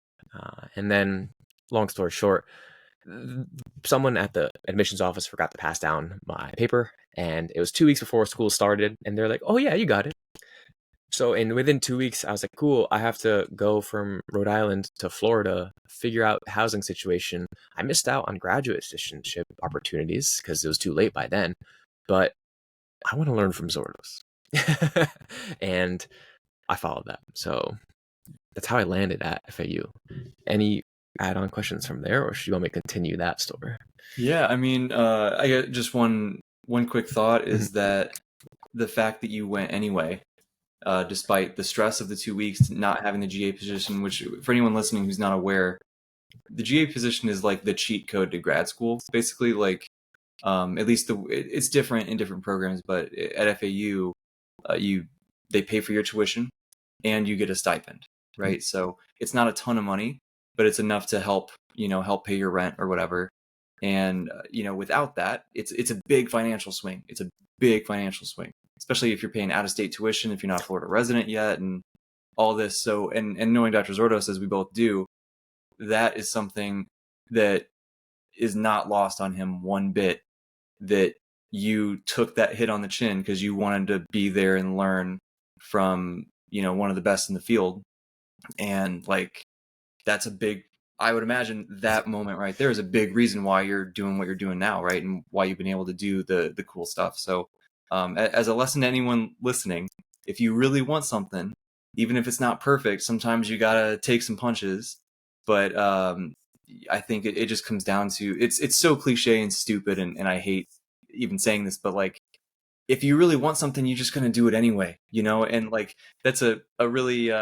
And then, long story short, someone at the admissions office forgot to pass down my paper, and it was 2 weeks before school started, and they're like, oh yeah, you got it. So within 2 weeks, I was like, cool, I have to go from Rhode Island to Florida, figure out the housing situation. I missed out on graduate assistantship opportunities because it was too late by then, but I want to learn from Zordos. And I followed that. So that's how I landed at FAU. Any add-on questions from there, or should you want me to continue that story? Yeah, I mean, I got just one quick thought is that the fact that you went anyway, despite the stress of the 2 weeks, not having the GA position, which for anyone listening who's not aware, the GA position is like the cheat code to grad school. Basically, like at least it's different in different programs, but at FAU, they pay for your tuition and you get a stipend, right? So it's not a ton of money, but it's enough to help pay your rent or whatever. And without that, it's a big financial swing. It's a big financial swing, especially if you're paying out of state tuition, if you're not a Florida resident yet, and all this. So and knowing Dr. Zordos as we both do, that is something that is not lost on him one bit, that you took that hit on the chin because you wanted to be there and learn from one of the best in the field. And like that's a big, I would imagine that moment right there is a big reason why you're doing what you're doing now, right? And why you've been able to do the cool stuff. So as a lesson to anyone listening, if you really want something, even if it's not perfect, sometimes you gotta take some punches. But I think it just comes down to, it's so cliche and stupid, and I hate even saying this, but like if you really want something, you're just gonna do it anyway, and like that's a really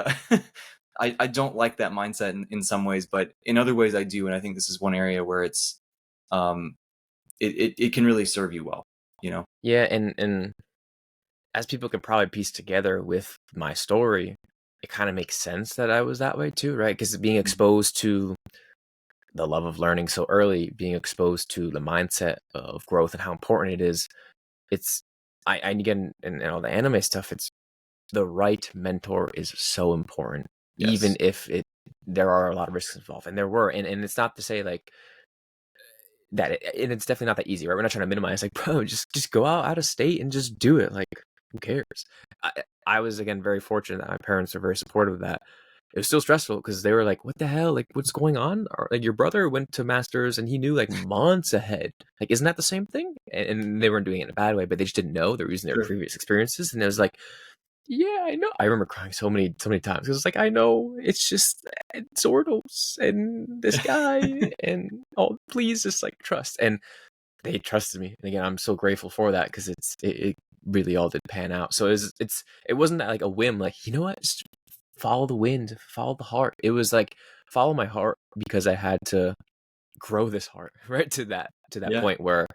I don't like that mindset in some ways, but in other ways I do, and I think this is one area where it's it can really serve you well, Yeah, and as people can probably piece together with my story, it kind of makes sense that I was that way too, right? Because being exposed to the love of learning so early, being exposed to the mindset of growth and how important it is, it's I again, and all the anime stuff, it's the right mentor is so important, even Yes. if there are a lot of risks involved, and there were, and it's not to say like that, and it's definitely not that easy, right? We're not trying to minimize, like, bro, just go out of state and just do it. Like, who cares? I was again very fortunate that my parents are very supportive of that. It was still stressful because they were like, "What the hell? Like, what's going on?" Or, like, your brother went to masters and he knew like months ahead. Like, isn't that the same thing? And they weren't doing it in a bad way, but they just didn't know. They were using their Sure. previous experiences, and it was like, yeah, I know. I remember crying so many times because it's like, I know it's just Zordos and this guy and oh, please just like trust. And they trusted me. And again, I'm so grateful for that because it really all did pan out. So it wasn't that like a whim, like, you know what, just follow the wind, follow the heart. It was like follow my heart because I had to grow this heart right to that Yeah. point where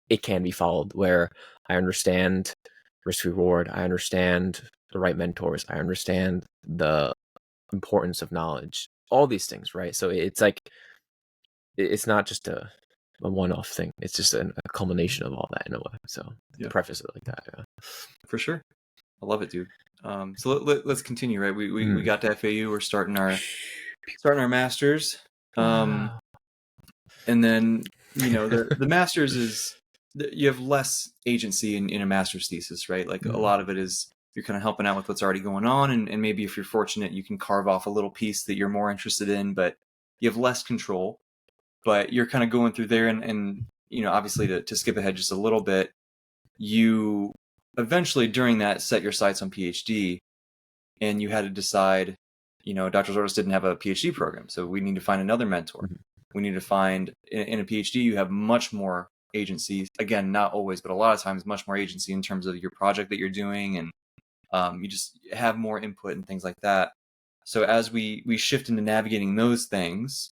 it can be followed, where I understand risk reward, I understand the right mentors, I understand the importance of knowledge, all these things, right? So it's like it's not just a one-off thing. It's just a culmination of all that in a way. So Yeah, preface it like that. Yeah. for sure. I love it, dude. So let's continue, right? We Mm. got to FAU. We're starting our masters. Wow. And then the masters is you have less agency in a master's thesis, right? Like a lot of it is you're kind of helping out with what's already going on, and maybe if you're fortunate, you can carve off a little piece that you're more interested in, but you have less control. But you're kind of going through there, and obviously to skip ahead just a little bit, you eventually during that set your sights on PhD, and you had to decide, Dr. Zordas didn't have a PhD program, so we need to find another mentor. Mm-hmm. We need to find, in a PhD, you have much more agency. Again, not always, but a lot of times, much more agency in terms of your project that you're doing, and you just have more input and things like that. So as we shift into navigating those things,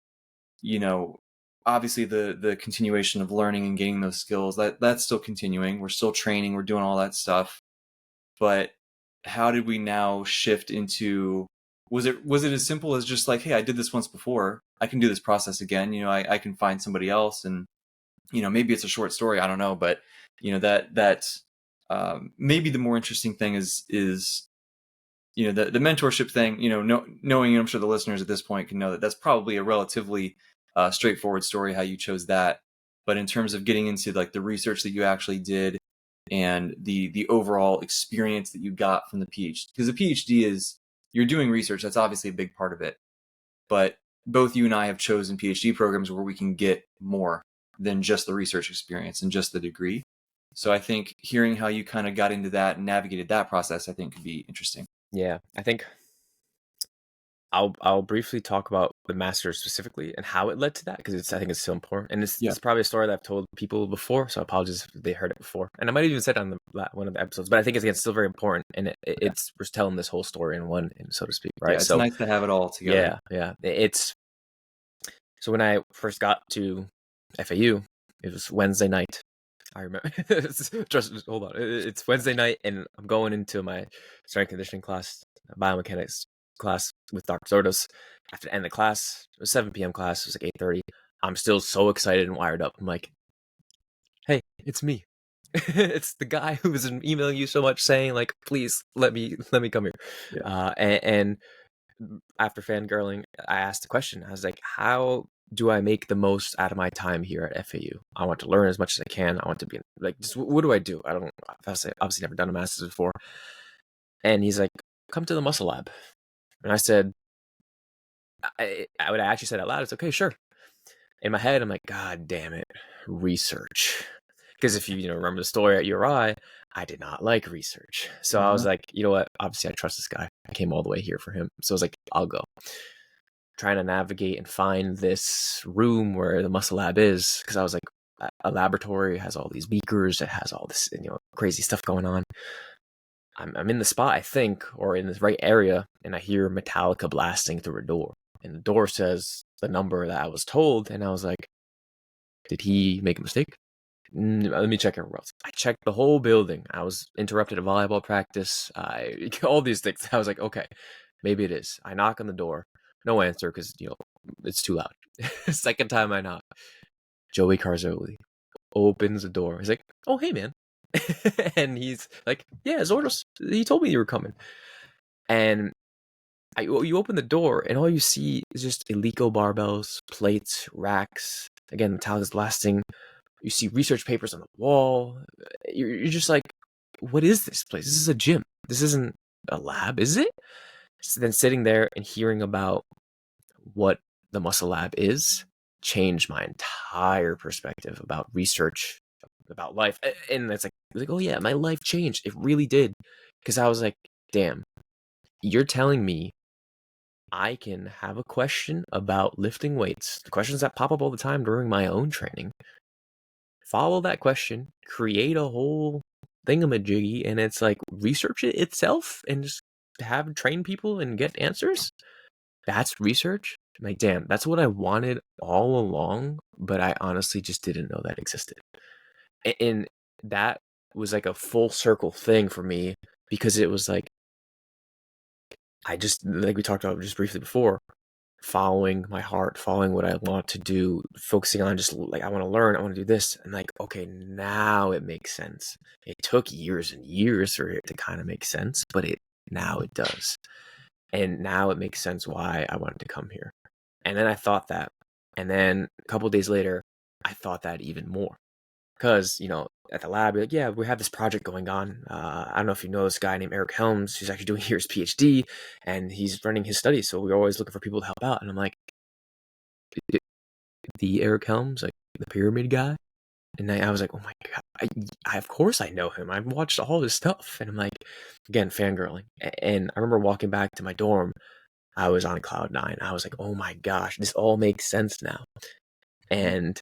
obviously the continuation of learning and gaining those skills, that's still continuing. We're still training, we're doing all that stuff. But how did we now shift into, was it as simple as just like, hey, I did this once before, I can do this process again, I can find somebody else, and maybe it's a short story, I don't know, but that maybe the more interesting thing is the mentorship thing, knowing, I'm sure the listeners at this point can know that that's probably a relatively straightforward story how you chose that. But in terms of getting into like the research that you actually did and the overall experience that you got from the PhD, because the PhD is, you're doing research, that's obviously a big part of it. But both you and I have chosen PhD programs where we can get more than just the research experience and just the degree. So I think hearing how you kind of got into that and navigated that process, I think could be interesting. Yeah, I think I'll briefly talk about the master's specifically and how it led to that, because I think it's so important, and it's probably a story that I've told people before, so I apologize if they heard it before, and I might have even said it on one of the episodes, but I think it's still very important, and it's we're telling this whole story in one, so to speak, right? Yeah, it's nice to have it all together. Yeah. It's so when I first got to FAU, it was Wednesday night. I remember. Just hold on. It's Wednesday night, and I'm going into my strength conditioning class, biomechanics class with Dr. Zordas. After the end of the class, it was 7 p.m. class. It was like 8:30. I'm still so excited and wired up. I'm like, "Hey, it's me. It's the guy who was emailing you so much, saying like, please let me come here." Yeah. And after fangirling, I asked the question. I was like, "How do I make the most out of my time here at FAU? I want to learn as much as I can. I want to be like, just what do I do? I don't, I've obviously never done a master's before." And he's like, "Come to the muscle lab." And I said, I actually said out loud, "It's okay, sure." In my head, I'm like, "God damn it, research." Because if you remember the story at URI, I did not like research. So I was like, you know what? Obviously, I trust this guy. I came all the way here for him. So I was like, I'll go. Trying to navigate and find this room where the muscle lab is, because I was like, a laboratory has all these beakers, it has all this crazy stuff going on. I'm in the spot, I think, or in the right area, and I hear Metallica blasting through a door, and the door says the number that I was told, and I was like, did he make a mistake? Let me check everywhere else. I checked the whole building. I was interrupted at volleyball practice. All these things. I was like, okay, maybe it is. I knock on the door. No answer, because it's too loud. Second time I knock, Joey Carzoli opens the door. He's like, "Oh, hey, man." And he's like, "Yeah, Zordos, he told me you were coming." And you open the door, and all you see is just Eleiko barbells, plates, racks. Again, Metallica's blasting. You see research papers on the wall. You're just like, what is this place? This is a gym. This isn't a lab, is it? So then sitting there and hearing about what the muscle lab is changed my entire perspective about research, about life. And it's like, oh yeah, my life changed. It really did. Because I was like, damn, you're telling me I can have a question about lifting weights, the questions that pop up all the time during my own training, follow that question, create a whole thingamajiggy, and it's like research it itself and just have train people and get answers. That's research. Like, damn, that's what I wanted all along, but I honestly just didn't know that existed. And that was like a full circle thing for me, because it was like, I just, like we talked about just briefly before, following my heart, following what I want to do, focusing on just like, I want to learn, I want to do this. And like, okay, now it makes sense. It took years and years for it to kind of make sense, but now it does. And now it makes sense why I wanted to come here. And then I thought that. And then a couple of days later, I thought that even more. because, at the lab, we're like, yeah, we have this project going on. I don't know if you know this guy named Eric Helms. He's actually doing his PhD, and he's running his studies. So we're always looking for people to help out. And I'm like, the Eric Helms, like the pyramid guy? And I was like, oh my God, of course I know him. I've watched all his stuff. And I'm like, again, fangirling. And I remember walking back to my dorm. I was on cloud nine. I was like, oh my gosh, this all makes sense now. And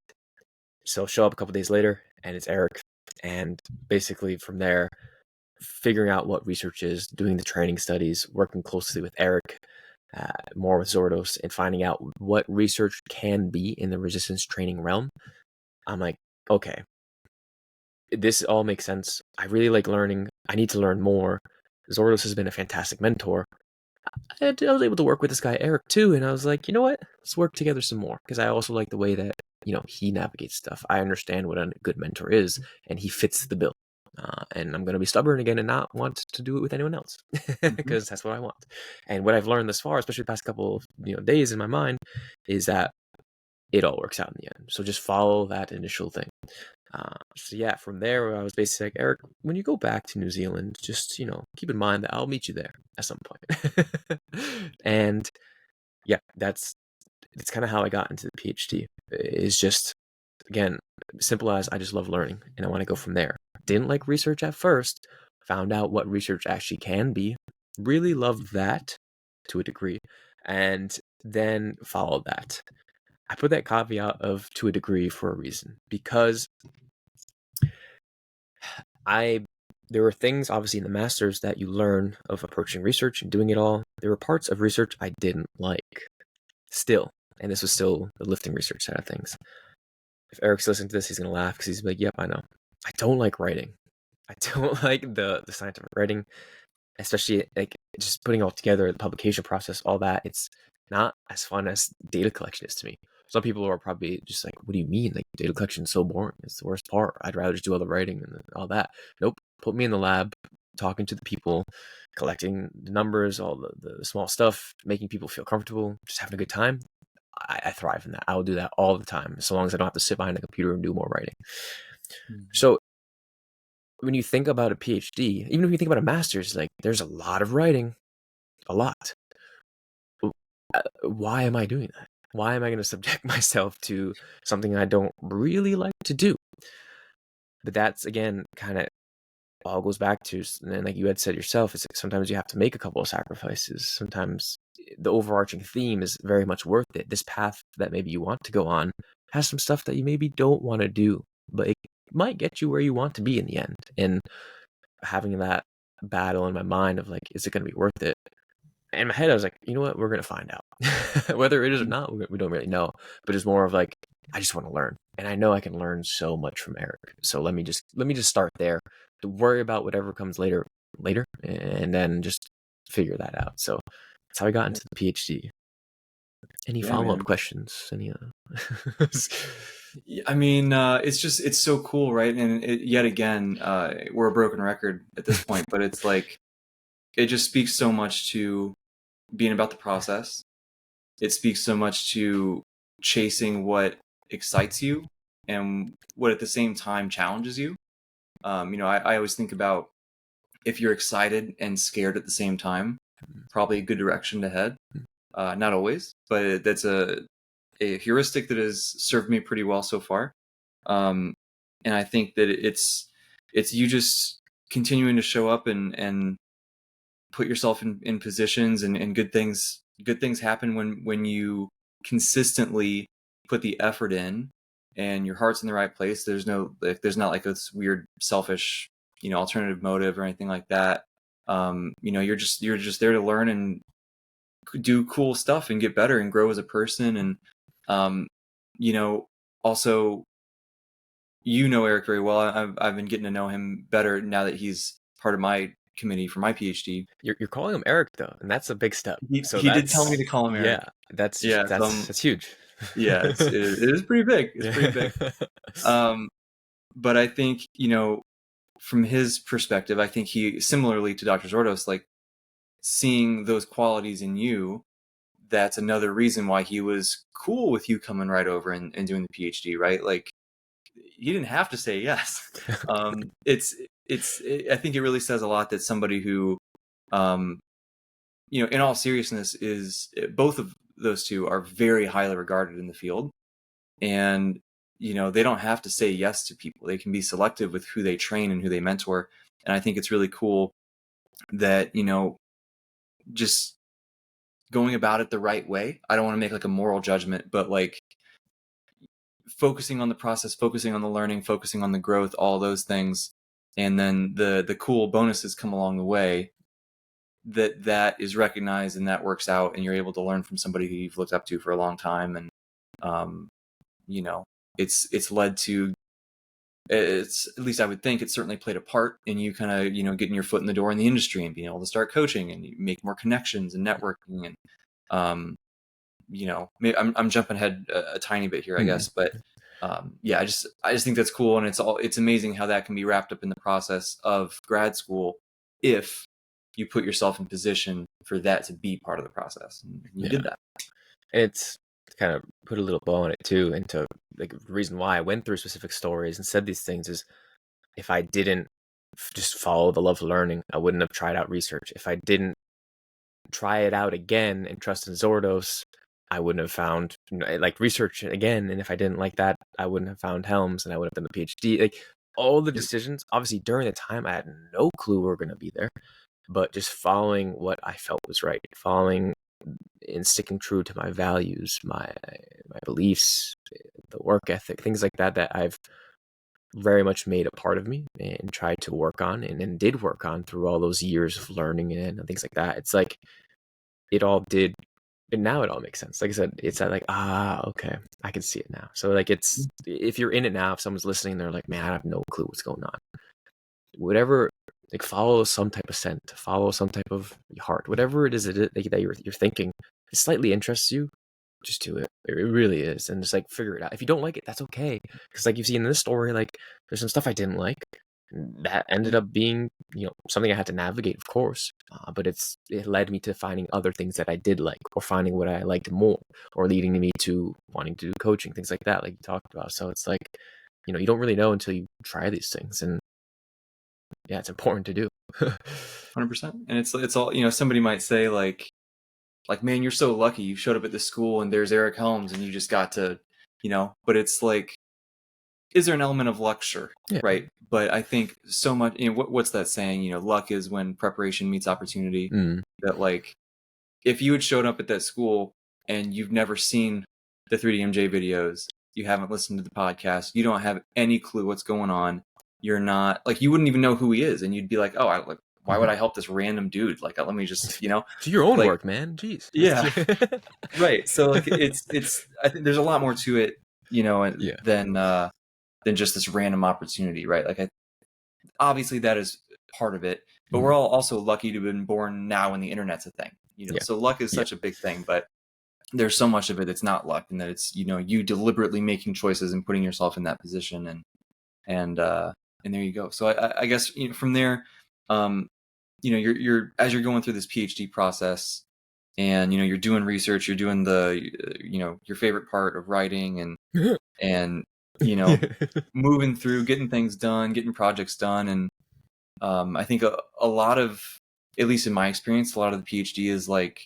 so show up a couple days later, and it's Eric. And basically from there, figuring out what research is, doing the training studies, working closely with Eric, more with Zordos, and finding out what research can be in the resistance training realm. I'm like, okay, this all makes sense. I really like learning. I need to learn more. Zordos has been a fantastic mentor. I was able to work with this guy, Eric, too. And I was like, you know what? Let's work together some more. Because I also like the way that, he navigates stuff. I understand what a good mentor is, and he fits the bill. And I'm going to be stubborn again and not want to do it with anyone else because that's what I want. And what I've learned thus far, especially the past couple of days in my mind, is that it all works out in the end. So just follow that initial thing. So yeah, from there, I was basically like, Eric, when you go back to New Zealand, just, keep in mind that I'll meet you there at some point. And yeah, that's kind of how I got into the PhD. Is just, again, simple as I just love learning and I want to go from there. Didn't like research at first, found out what research actually can be, really loved that to a degree, and then followed that. I put that caveat of to a degree for a reason, because there were things obviously in the masters that you learn of approaching research and doing it all. There were parts of research I didn't like still, and this was still the lifting research side of things. If Eric's listening to this, he's gonna laugh because he's like, "Yep, I know. I don't like writing. I don't like the scientific writing, especially like just putting all together, the publication process, all that. It's not as fun as data collection is to me. Some people are probably just like, what do you mean? Like, data collection is so boring. It's the worst part. I'd rather just do all the writing and all that. Nope. Put me in the lab, talking to the people, collecting the numbers, all the small stuff, making people feel comfortable, just having a good time. I thrive in that. I will do that all the time, so long as I don't have to sit behind a computer and do more writing. So when you think about a PhD, even if you think about a master's, like, there's a lot of writing, a lot. Why am I doing that? Why am I going to subject myself to something I don't really like to do? But that's, again, kind of all goes back to, and like you had said yourself, it's like sometimes you have to make a couple of sacrifices. Sometimes the overarching theme is very much worth it. This path that maybe you want to go on has some stuff that you maybe don't want to do, but it might get you where you want to be in the end. And having that battle in my mind of like, is it going to be worth it? In my head, I was like, you know what? We're going to find out. Whether it is or not, we don't really know. But it's more of like, I just want to learn. And I know I can learn so much from Eric. So let me just start there. To worry about whatever comes later, and then just figure that out. So that's how I got into the PhD. Any follow-up questions? Any I mean, it's so cool, right? And yet again, we're a broken record at this point, but it's like, it just speaks so much to being about the process. It speaks so much to chasing what excites you and what at the same time challenges you. I always think about, if you're excited and scared at the same time, probably a good direction to head. Not always, but that's a heuristic that has served me pretty well so far. And I think that it's you just continuing to show up and put yourself in positions, and good things happen when you consistently put the effort in and your heart's in the right place. There's not like this weird selfish, alternative motive or anything like that. You're just there to learn and do cool stuff and get better and grow as a person. And also, Eric very well. I've been getting to know him better now that he's part of my committee for my PhD. You're calling him Eric though, and that's a big step. He did tell me to call him Eric. Yeah, that's huge. Yeah, it is pretty big. It's pretty big. But I think, from his perspective, I think he, similarly to Dr. Zordos, like, seeing those qualities in you, that's another reason why he was cool with you coming right over and doing the PhD, right? Like, he didn't have to say yes. I think it really says a lot that somebody who, in all seriousness, is both of those two are very highly regarded in the field, and they don't have to say yes to people. They can be selective with who they train and who they mentor. And I think it's really cool that just going about it the right way. I don't want to make like a moral judgment, but like focusing on the process, focusing on the learning, focusing on the growth, all those things, and then the cool bonuses come along the way. That is recognized and that works out, and you're able to learn from somebody who you've looked up to for a long time, and it's led to, it's, at least I would think, it certainly played a part in you kind of getting your foot in the door in the industry and being able to start coaching and you make more connections and networking. And I'm jumping ahead a tiny bit here, I guess, but I just think that's cool, and it's amazing how that can be wrapped up in the process of grad school if you put yourself in position for that to be part of the process, and you did that. It's kind of put a little bow on it too, into like the reason why I went through specific stories and said these things is, if I didn't just follow the love of learning, I wouldn't have tried out research. If I didn't try it out again and trust in Zordos, I wouldn't have found like research again. And if I didn't like that, I wouldn't have found Helms, and I would have done the PhD. Like all the decisions, obviously during the time I had no clue we were going to be there, but just following what I felt was right, following and sticking true to my values, my beliefs, the work ethic, things like that I've very much made a part of me and tried to work on and did work on through all those years of learning and things like that. It's like it all did, and now it all makes sense. Like I said, it's like, okay, I can see it now. So like, it's, if you're in it now, if someone's listening, they're like, man, I have no clue what's going on. Whatever, like follow some type of scent, follow some type of heart, whatever it is that you're thinking, if it slightly interests you, just do it. It really is. And just like figure it out. If you don't like it, that's okay. Because like you've seen in this story, like there's some stuff I didn't like. That ended up being, something I had to navigate, of course. But it led me to finding other things that I did like, or finding what I liked more, or leading me to wanting to do coaching, things like that, like you talked about. So it's like, you don't really know until you try these things. And yeah, it's important to do. 100%. And it's all, somebody might say like, man, you're so lucky you showed up at this school and there's Eric Helms and you just got to, but it's like, is there an element of luck? Sure. Yeah. Right. But I think so much, what's that saying? Luck is when preparation meets opportunity. That like, if you had showed up at that school and you've never seen the 3DMJ videos, you haven't listened to the podcast, you don't have any clue what's going on. You're not like, you wouldn't even know who he is. And you'd be like, oh, why would I help this random dude? Like, let me just, do your own work, man. Jeez. Yeah. Right. So like, it's, I think there's a lot more to it, than just this random opportunity, right? Like, obviously that is part of it, but we're all also lucky to have been born now when the internet's a thing, so luck is such a big thing, but there's so much of it that's not luck, and that it's, you deliberately making choices and putting yourself in that position, and there you go. So I guess, from there, you're as you're going through this PhD process, and, you're doing research, you're doing the, your favorite part of writing, and moving through, getting things done, getting projects done. And I think a lot of, at least in my experience, a lot of the PhD is like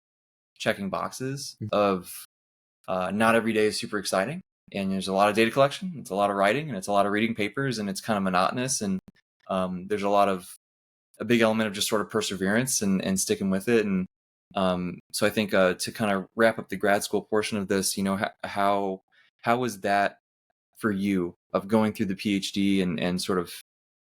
checking boxes of not every day is super exciting. And there's a lot of data collection, it's a lot of writing, and it's a lot of reading papers, and it's kind of monotonous. And there's a big element of just sort of perseverance and sticking with it. And so I think to kind of wrap up the grad school portion of this, how was that for you, of going through the PhD and sort of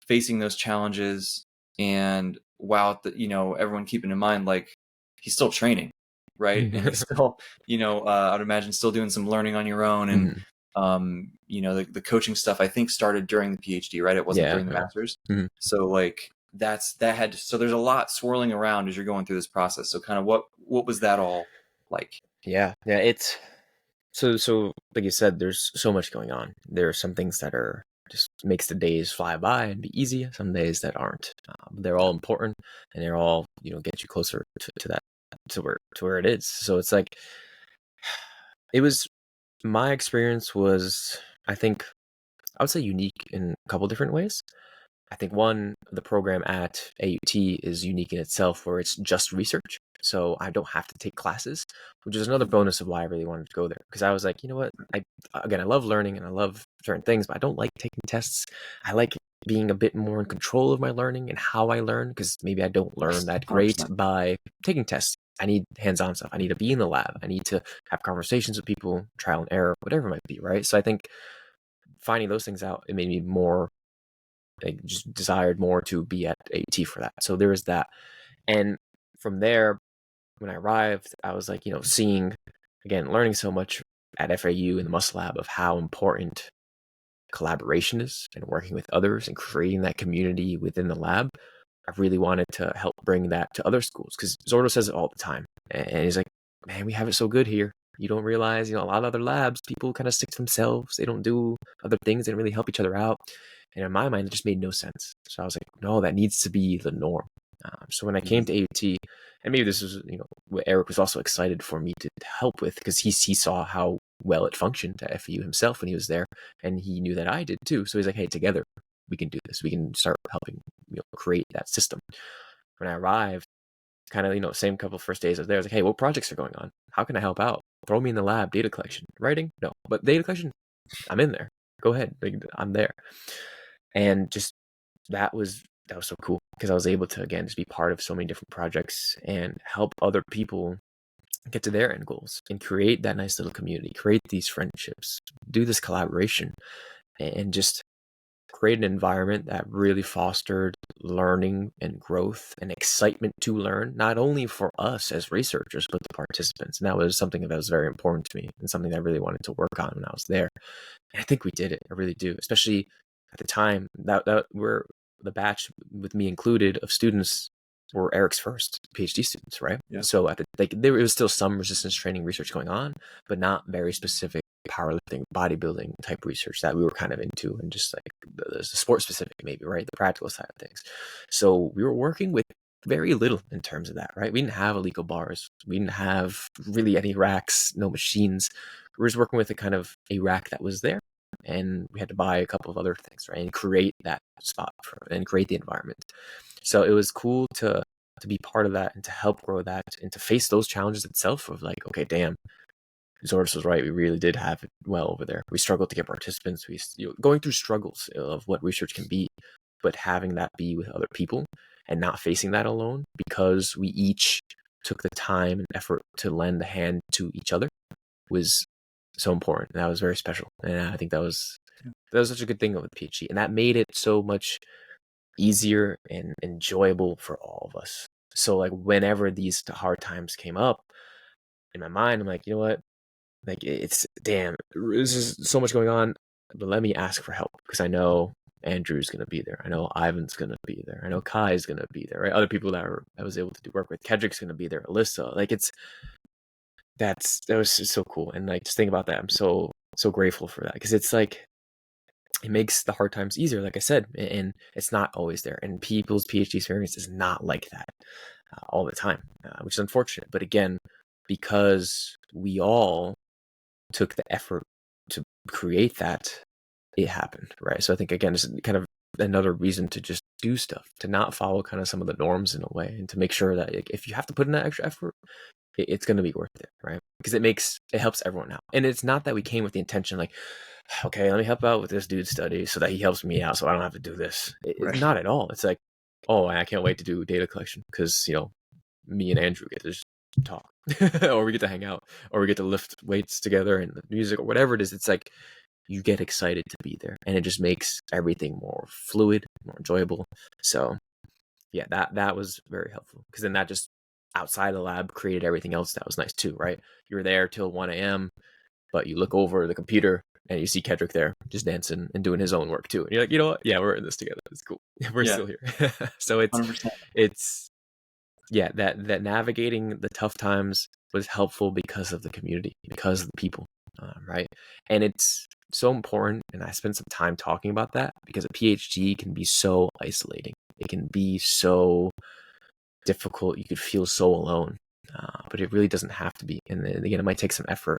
facing those challenges, and while everyone keeping in mind, like, he's still training, right? And he's still, I'd imagine still doing some learning on your own. And the coaching stuff, I think, started during the PhD, right? It wasn't during the master's. So like so there's a lot swirling around as you're going through this process. So kind of what was that all like? Yeah, it's so like you said, there's so much going on. There are some things that are just makes the days fly by and be easy. Some days that aren't. They're all important, and they're all get you closer to that, to where it is. So it's like, it was, my experience was, I think I would say unique in a couple different ways. I think one, the program at AUT is unique in itself where it's just research. So I don't have to take classes, which is another bonus of why I really wanted to go there. Because I was like, you know what? I love learning and I love certain things, but I don't like taking tests. I like being a bit more in control of my learning and how I learn, because maybe I don't learn that great 100%. by taking tests. I need hands-on stuff. I need to be in the lab. I need to have conversations with people, trial and error, whatever it might be, right? So I think finding those things out, it made me more, I just desired more to be at AUT for that. So there was that. And from there, when I arrived, I was like, seeing, again, learning so much at FAU in the Muscle Lab of how important collaboration is and working with others and creating that community within the lab. I really wanted to help bring that to other schools because Zordo says it all the time. And he's like, man, we have it so good here. You don't realize, a lot of other labs, people kind of stick to themselves. They don't do other things. They don't really help each other out. And in my mind, it just made no sense. So I was like, no, that needs to be the norm. So when I came to AUT, and maybe this was, what Eric was also excited for me to help with because he saw how well it functioned at FAU himself when he was there, and he knew that I did too. So he's like, hey, together we can do this. We can start helping, create that system. When I arrived, kind of, same couple of first days I was there, I was like, hey, what projects are going on? How can I help out? Throw me in the lab. Data collection, writing, no, but data collection, I'm in there. Go ahead, I'm there. And just that was so cool because I was able to, again, just be part of so many different projects and help other people get to their end goals and create that nice little community, create these friendships, do this collaboration, and just create an environment that really fostered learning and growth and excitement to learn, not only for us as researchers, but the participants. And that was something that was very important to me and something that I really wanted to work on when I was there. And I think we did it. I really do, especially at the time that we're the batch with me included of students were Eric's first PhD students, right? Yeah. So there was still some resistance training research going on, but not very specific powerlifting, bodybuilding type research that we were kind of into, and just like the sport specific, maybe, right? The practical side of things. So we were working with very little in terms of that, right? We didn't have illegal bars. We didn't have really any racks, no machines. We were just working with a rack that was there. And we had to buy a couple of other things, right? And create that spot and create the environment. So it was cool to be part of that and to help grow that and to face those challenges itself of like, okay, damn, Zordis was right. We really did have it well over there. We struggled to get participants. We going through struggles of what research can be, but having that be with other people and not facing that alone because we each took the time and effort to lend a hand to each other was so important. That was very special. And I think that was such a good thing with PhD. And that made it so much easier and enjoyable for all of us. So like whenever these hard times came up in my mind, I'm like, you know what? Like it's damn, this is so much going on, but let me ask for help because I know Andrew's gonna be there. I know Ivan's gonna be there. I know Kai's gonna be there. Right? Other people that I was able to do work with. Kedrick's gonna be there. Alyssa. Like that was just so cool. And like just think about that. I'm so grateful for that because it's like it makes the hard times easier. Like I said, and it's not always there. And people's PhD experience is not like that all the time, which is unfortunate. But again, because we all took the effort to create that, it happened, right? So I think again, it's kind of another reason to just do stuff, to not follow kind of some of the norms in a way, and to make sure that if you have to put in that extra effort, it's going to be worth it, right? Because it helps everyone out. And it's not that we came with the intention like, okay, let me help out with this dude's study so that he helps me out so I don't have to do this. It's not at all. It's like, oh, I can't wait to do data collection because, me and Andrew get to just talk or we get to hang out or we get to lift weights together and music or whatever it is. It's like you get excited to be there and it just makes everything more fluid, more enjoyable. So yeah, that was very helpful because then that just outside the lab created everything else that was nice too, right? You're there till 1 a.m., but you look over the computer and you see Kedrick there just dancing and doing his own work too. And you're like, you know what? Yeah, we're in this together. It's cool. We're still here. So 100%. it's yeah, that navigating the tough times was helpful because of the community, because of the people, right? And it's so important. And I spent some time talking about that because a PhD can be so isolating. It can be so difficult. You could feel so alone, but it really doesn't have to be. And then, again, it might take some effort,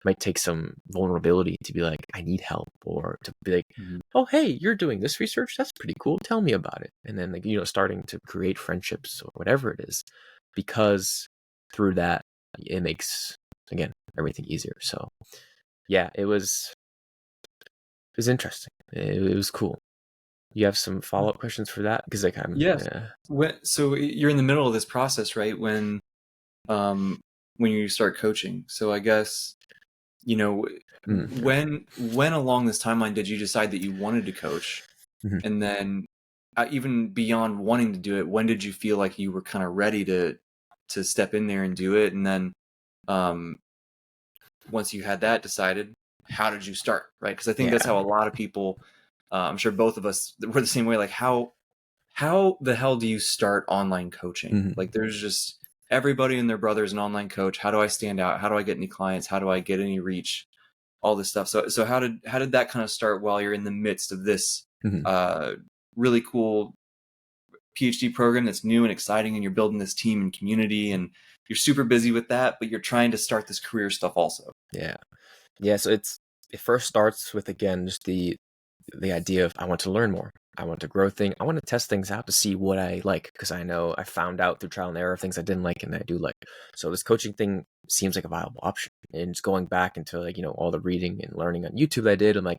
might take some vulnerability to be like, I need help, or to be like, Mhm. oh, hey, you're doing this research. That's pretty cool. Tell me about it. And then, like, starting to create friendships or whatever it is, because through that, it makes, again, everything easier. So yeah, it was interesting. It was cool. You have some follow-up questions for that? Because like Yes. So you're in the middle of this process, right? Um, when you start coaching. So I guess, right. when along this timeline did you decide that you wanted to coach? Mhm. And then even beyond wanting to do it, when did you feel like you were kind of ready to step in there and do it? And then um, once you had that decided, how did you start? Right? Because I think that's Yeah. how a lot of people, I'm sure both of us were the same way. Like how the hell do you start online coaching? Mhm. Like there's just everybody and their brother is an online coach. How do I stand out? How do I get any clients? How do I get any reach? All this stuff. So how did that kind of start while you're in the midst of this Mhm. uh, really cool PhD program that's new and exciting, and you're building this team and community, and you're super busy with that, but you're trying to start this career stuff also. Yeah. Yeah. So it first starts with, again, just the idea of, I want to learn more. I want to grow things. I want to test things out to see what I like, because I know I found out through trial and error things I didn't like and I do like. So this coaching thing seems like a viable option. And just going back into, like, all the reading and learning on YouTube I did, I'm like,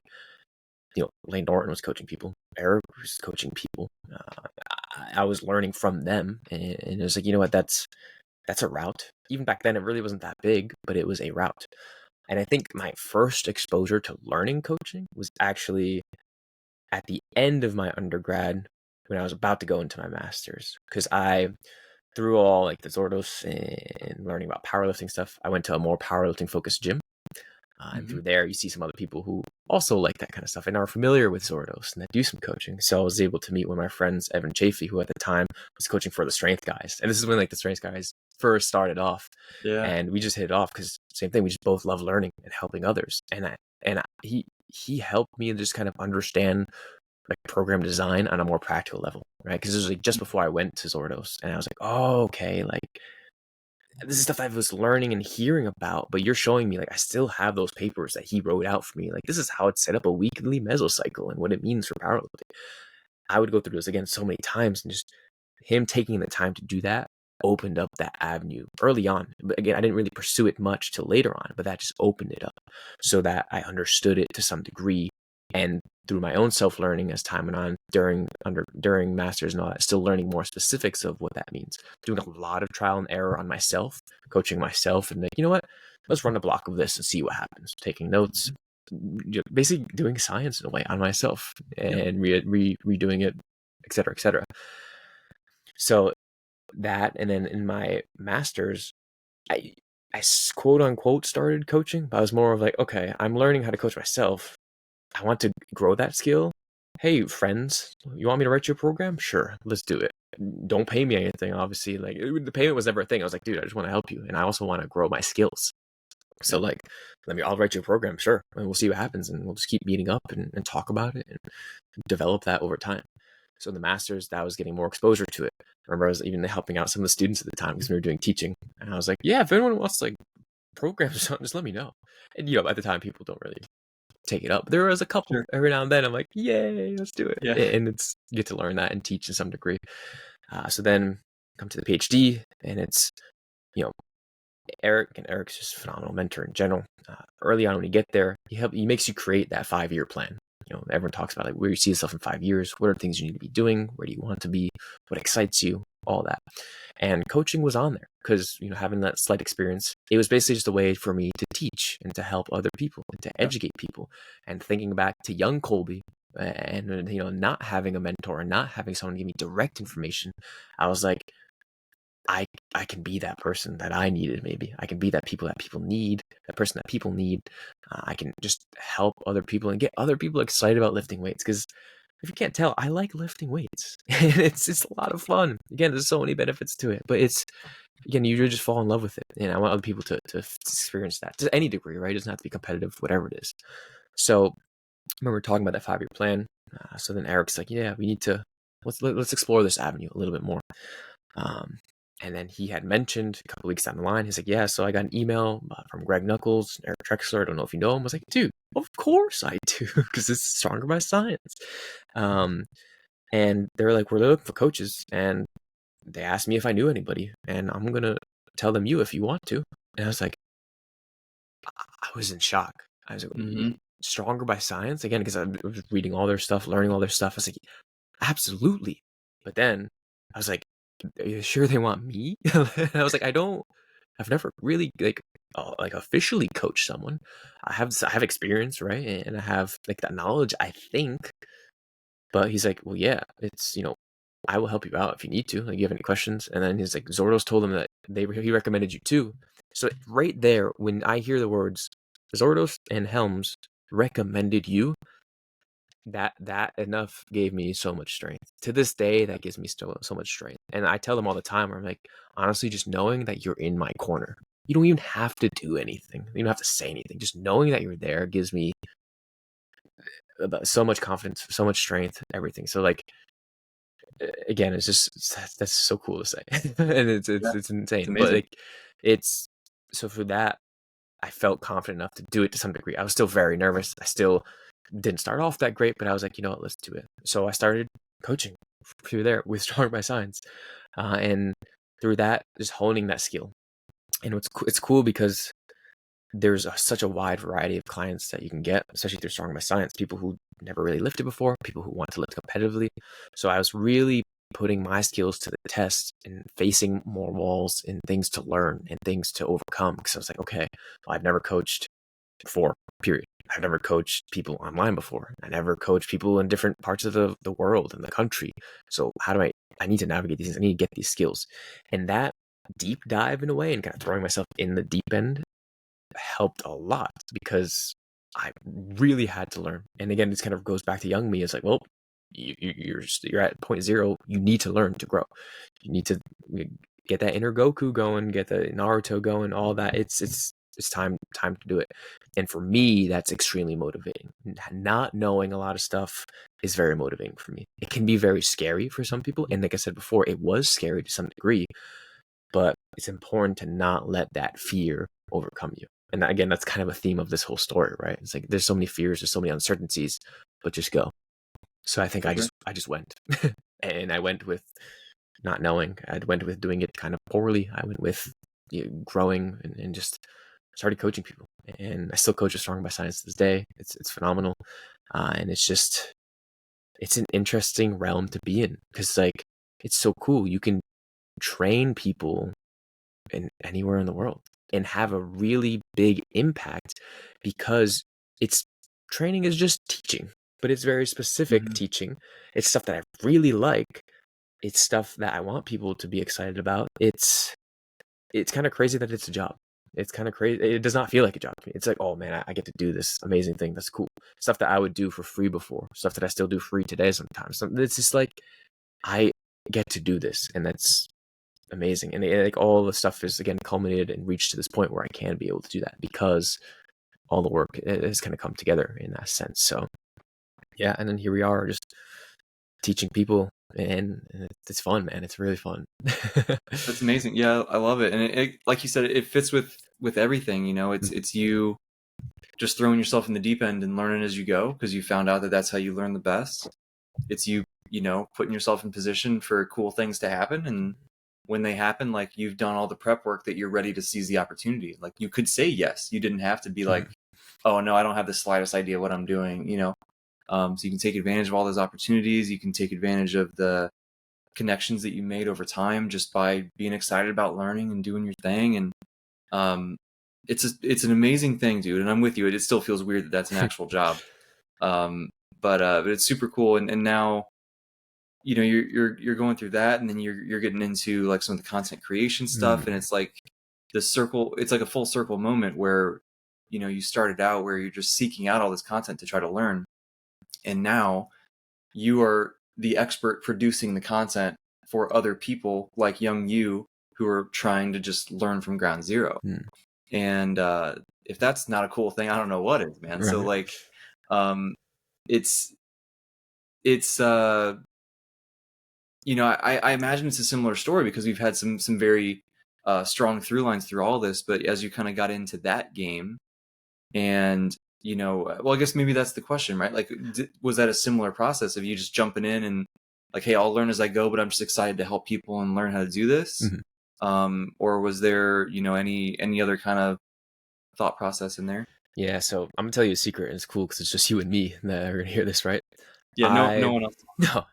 Lane Norton was coaching people, Eric was coaching people. I was learning from them, and it was like, you know what, that's a route. Even back then, it really wasn't that big, but it was a route. And I think my first exposure to learning coaching was actually at the end of my undergrad, when I was about to go into my master's, because through all like the Zordos and learning about powerlifting stuff, I went to a more powerlifting focused gym. And Mm-hmm. through there, you see some other people who also like that kind of stuff and are familiar with Zordos and that do some coaching. So I was able to meet one of my friends, Evan Chafee, who at the time was coaching for the Strength Guys. And this is when like the Strength Guys first started off. Yeah. And we just hit it off because same thing, we just both love learning and helping others. He helped me just kind of understand like program design on a more practical level, right? Because it was like just before I went to Zordos, and I was like, oh, okay, like this is stuff I was learning and hearing about, but you're showing me, like, I still have those papers that he wrote out for me. Like, this is how it's set up a weekly mesocycle and what it means for powerlifting. I would go through this again so many times, and just him taking the time to do that opened up that avenue early on. But again, I didn't really pursue it much till later on, but that just opened it up so that I understood it to some degree. And through my own self-learning as time went on during masters and all that, still learning more specifics of what that means, doing a lot of trial and error on myself, coaching myself, and like, you know what, let's run a block of this and see what happens, taking notes, basically doing science in a way on myself Yep. and redoing it, et cetera, et cetera. So that, and then in my master's, I, I quote unquote started coaching, but I was more of like, okay, I'm learning how to coach myself. I want to grow that skill. Hey, friends, you want me to write you a program? Sure, let's do it. Don't pay me anything, obviously. Like, the payment was never a thing. I was like, dude, I just want to help you, and I also want to grow my skills. So Yep. like, I'll write you a program, sure, and we'll see what happens, and we'll just keep meeting up and talk about it and develop that over time. So in the masters, that was getting more exposure to it. I remember I was even helping out some of the students at the time because we were doing teaching, and I was like, yeah, if anyone wants like programs or something, just let me know. And at the time, people don't really take it up. There was a couple Sure. every now and then. I'm like, yay, let's do it, Yeah. and it's you get to learn that and teach to some degree. So then come to the PhD, and it's you know Eric's just a phenomenal mentor in general. Early on when you get there, he makes you create that 5-year plan. Everyone talks about like where you see yourself in 5 years, what are the things you need to be doing, where do you want to be, what excites you, all that. And coaching was on there because having that slight experience, it was basically just a way for me to teach and to help other people and to Yep. educate people. And thinking back to young Colby, and not having a mentor and not having someone give me direct information, I was like, I can be that person that I needed. Maybe I can be that people need, that person that people need. I can just help other people and get other people excited about lifting weights. Because if you can't tell, I like lifting weights, and it's a lot of fun. Again, there's so many benefits to it, but you really just fall in love with it. And I want other people to experience that to any degree, right? It doesn't have to be competitive, whatever it is. So I remember talking about that 5-year plan. So then Eric's like, yeah, we need to let's explore this avenue a little bit more. Um, And then he had mentioned a couple weeks down the line, he's like, yeah, so I got an email from Greg Nuckols, Eric Trexler. I don't know if you know him. I was like, dude, of course I do, because it's Stronger by Science. And they were like, we're looking for coaches. And they asked me if I knew anybody. And I'm going to tell them you if you want to. And I was like, I was in shock. I was like, Mm-hmm. Stronger by Science? Again, because I was reading all their stuff, learning all their stuff. I was like, absolutely. But then I was like, are you sure they want me? I was like, I've never really like officially coached someone. I have experience, right? And I have like that knowledge, I think. But he's like, well, yeah, it's, I will help you out if you need to. Like, you have any questions? And then he's like, Zordos told him that he recommended you too. So right there, when I hear the words Zordos and Helms recommended you, that enough gave me so much strength. To this day, that gives me still so much strength. And I tell them all the time, I'm like, honestly, just knowing that you're in my corner, you don't even have to do anything. You don't have to say anything. Just knowing that you're there gives me so much confidence, so much strength, everything. So like, again, it's just, that's so cool to say. And it's It's insane. But amazing. like, it's, so for that, I felt confident enough to do it to some degree. I was still very nervous. I still didn't start off that great, but I was like, you know what, let's do it. So I started coaching through there with Stronger by Science, and through that, just honing that skill. And it's cool because there's such a wide variety of clients that you can get, especially through Stronger by Science. People who never really lifted before, people who want to lift competitively. So I was really putting my skills to the test and facing more walls and things to learn and things to overcome. Because I was like, okay, well, I've never coached before, period. I've never coached people online before. I never coached people in different parts of the world and the country. So how do I need to navigate these things. I need to get these skills. And that deep dive in a way and kind of throwing myself in the deep end helped a lot because I really had to learn. And again, this kind of goes back to young me. It's like, well, you're at point zero. You need to learn to grow. You need to get that inner Goku going, get the Naruto going, all that. It's time to do it. And for me, that's extremely motivating. Not knowing a lot of stuff is very motivating for me. It can be very scary for some people. And like I said before, it was scary to some degree, but it's important to not let that fear overcome you. And again, that's kind of a theme of this whole story, right? It's like there's so many fears, there's so many uncertainties, but just go. So I think For sure. I just went, and I went with not knowing. I went with doing it kind of poorly. I went with growing and just started coaching people. And I still coach a Strong by Science to this day. It's phenomenal, and it's an interesting realm to be in because like it's so cool. You can train people in anywhere in the world and have a really big impact because it's training is just teaching, but it's very specific teaching. It's stuff that I really like. It's stuff that I want people to be excited about. It's kind of crazy that it's a job. It's kind of crazy. It does not feel like a job to me. It's like, oh man, I get to do this amazing thing. That's cool. Stuff that I would do for free before, stuff that I still do free today sometimes. It's just like, I get to do this, and that's amazing. And like all the stuff is again culminated and reached to this point where I can be able to do that because all the work has kind of come together in that sense. So yeah, and then here we are just teaching people, and it's fun, man. It's really fun. That's amazing. Yeah, I love it. And it like you said, it fits with everything. It's you just throwing yourself in the deep end and learning as you go because you found out that that's how you learn the best. It's you putting yourself in position for cool things to happen, and when they happen, like you've done all the prep work that you're ready to seize the opportunity. Like you could say yes. You didn't have to be like, oh no, I don't have the slightest idea what I'm doing. So you can take advantage of all those opportunities. You can take advantage of the connections that you made over time just by being excited about learning and doing your thing. And it's an amazing thing, dude. And I'm with you. It still feels weird that that's an actual job. But it's super cool. And now, you're going through that, and then you're getting into like some of the content creation stuff, and it's like the circle. It's like a full circle moment where, you started out where you're just seeking out all this content to try to learn, and now you are the expert producing the content for other people like young you who are trying to just learn from ground zero. And if that's not a cool thing, I don't know what is, man. Right. So like, it's I imagine it's a similar story because we've had some very strong through lines through all this. But as you kind of got into that game, and well, I guess maybe that's the question, right? Like, was that a similar process of you just jumping in and like, hey, I'll learn as I go, but I'm just excited to help people and learn how to do this? Or was there, any other kind of thought process in there? Yeah, so I'm gonna tell you a secret, and it's cool because it's just you and me that are gonna hear this, right? Yeah, no I one else.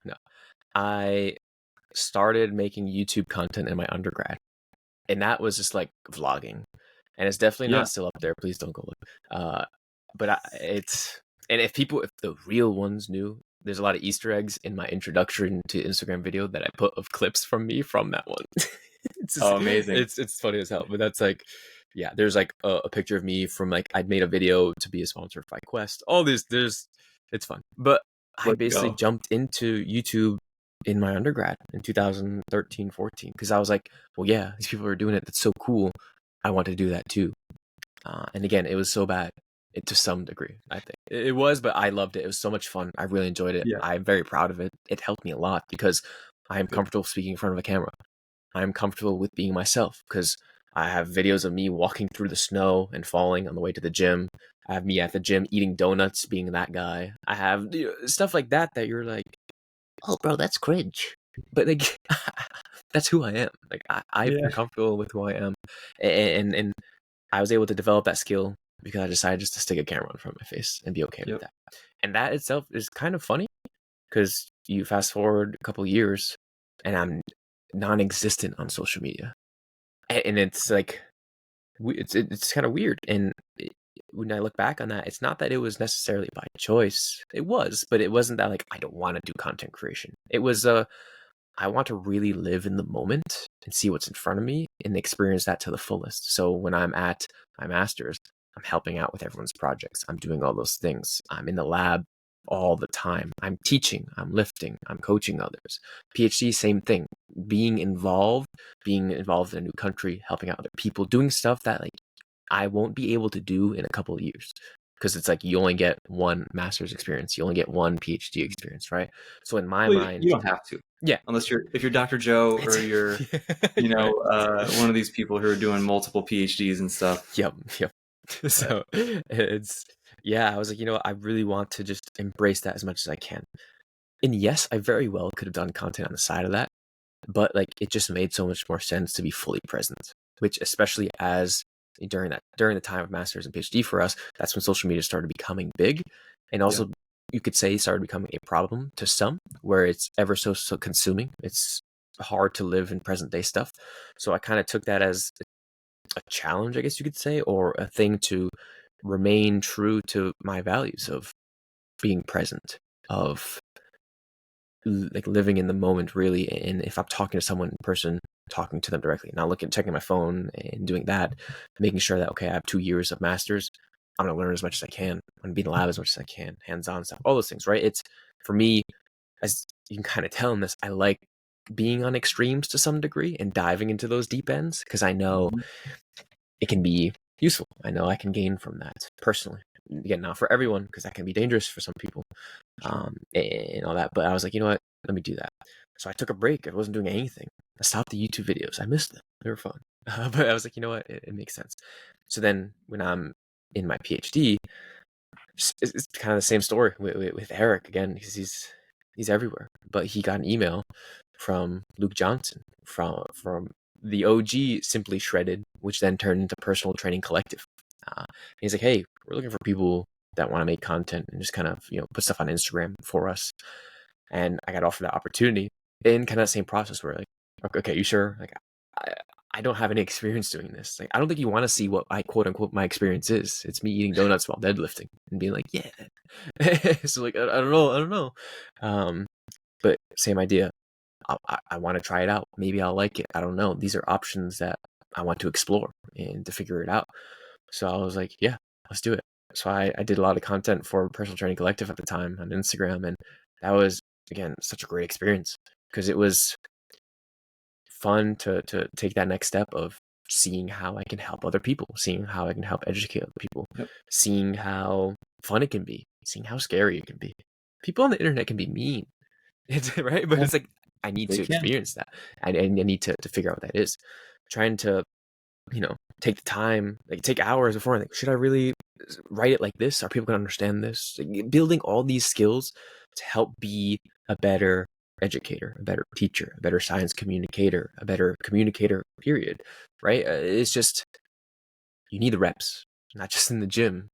no. I started making YouTube content in my undergrad, and that was just like vlogging, and it's definitely Yeah. not still up there. Please don't go look. It's and if the real ones knew, there's a lot of Easter eggs in my introduction to Instagram video that I put of clips from me from that one. It's just, Oh, amazing. it's funny as hell, but that's like, yeah, there's like a picture of me from like I'd made a video to be a sponsor by Quest. All these, it's fun, but I Let's basically go. jumped into YouTube in my undergrad in 2013, 14, because I was like, well, yeah, these people are doing it. That's so cool. I want to do that too. And again, it was so bad. To some degree, I think it was, but I loved it. It was so much fun. I really enjoyed it. Yeah. I'm very proud of it. It helped me a lot because I am comfortable speaking in front of a camera. I'm comfortable with being myself because I have videos of me walking through the snow and falling on the way to the gym. I have me at the gym eating donuts, being that guy. I have stuff like that you're like, oh, bro, that's cringe. But like, that's who I am. Like, I'm Yeah. comfortable with who I am, and I was able to develop that skill because I decided just to stick a camera in front of my face and be okay with Yep. that. And that itself is kind of funny because you fast forward a couple years, and I'm non-existent on social media, and it's like it's kind of weird. And when I look back on that, it's not that it was necessarily by choice. It was, but it wasn't that like I don't want to do content creation. It was I want to really live in the moment and see what's in front of me and experience that to the fullest. So when I'm at my master's, I'm helping out with everyone's projects. I'm doing all those things. I'm in the lab all the time. I'm teaching, I'm lifting, I'm coaching others. PhD, same thing. Being involved in a new country, helping out other people, doing stuff that like I won't be able to do in a couple of years. Because it's like you only get one master's experience, you only get one PhD experience, right? So in my Well, you mind, don't have to, yeah, unless if you're Dr. Joe or you're, right. one of these people who are doing multiple PhDs and stuff. Yep. But So it's, yeah, I was like, I really want to just embrace that as much as I can. And yes, I very well could have done content on the side of that, but like it just made so much more sense to be fully present, which especially as during the time of master's and PhD for us, that's when social media started becoming big. And yeah, also you could say started becoming a problem to some where it's ever so consuming. It's hard to live in present day stuff. So I kind of took that as a challenge, I guess you could say, or a thing to remain true to my values of being present, of like living in the moment really. And if I'm talking to someone in person, talking to them directly, not checking my phone and doing that, making sure that, okay, I have 2 years of masters. I'm going to learn as much as I can. I'm going to be in the lab as much as I can, hands-on stuff, all those things, right? It's for me, as you can kind of tell in this, I like being on extremes to some degree and diving into those deep ends because I know it can be useful. I know I can gain from that personally. Again, not for everyone because that can be dangerous for some people, and all that. But I was like, you know what? Let me do that. So I took a break. I wasn't doing anything. I stopped the YouTube videos. I missed them. They were fun. But I was like, you know what? It makes sense. So then when I'm in my PhD, it's kind of the same story with Eric again because he's everywhere. But he got an email from Luke Johnson from the OG Simply Shredded, which then turned into Personal Training Collective. He's like, hey, we're looking for people that want to make content and just kind of put stuff on Instagram for us. And I got offered that opportunity in kind of the same process where like, okay, you sure? Like, I don't have any experience doing this. Like, I don't think you want to see what I quote unquote my experience is. It's me eating donuts while deadlifting and being like, yeah. So like, I don't know. But same idea. I want to try it out. Maybe I'll like it. I don't know. These are options that I want to explore and to figure it out. So I was like, yeah, let's do it. So I did a lot of content for Personal Training Collective at the time on Instagram. And that was, again, such a great experience because it was fun to take that next step of seeing how I can help other people, seeing how I can help educate other people, yep. seeing how fun it can be, seeing how scary it can be. People on the internet can be mean. It's right, but Well, it's like I need They to can. experience that. I need to figure out what that is. Trying to, take the time, like take hours before, like, should I really write it like this? Are people going to understand this? Like, building all these skills to help be a better educator, a better teacher, a better science communicator, a better communicator, period. Right? It's just, you need the reps, not just in the gym,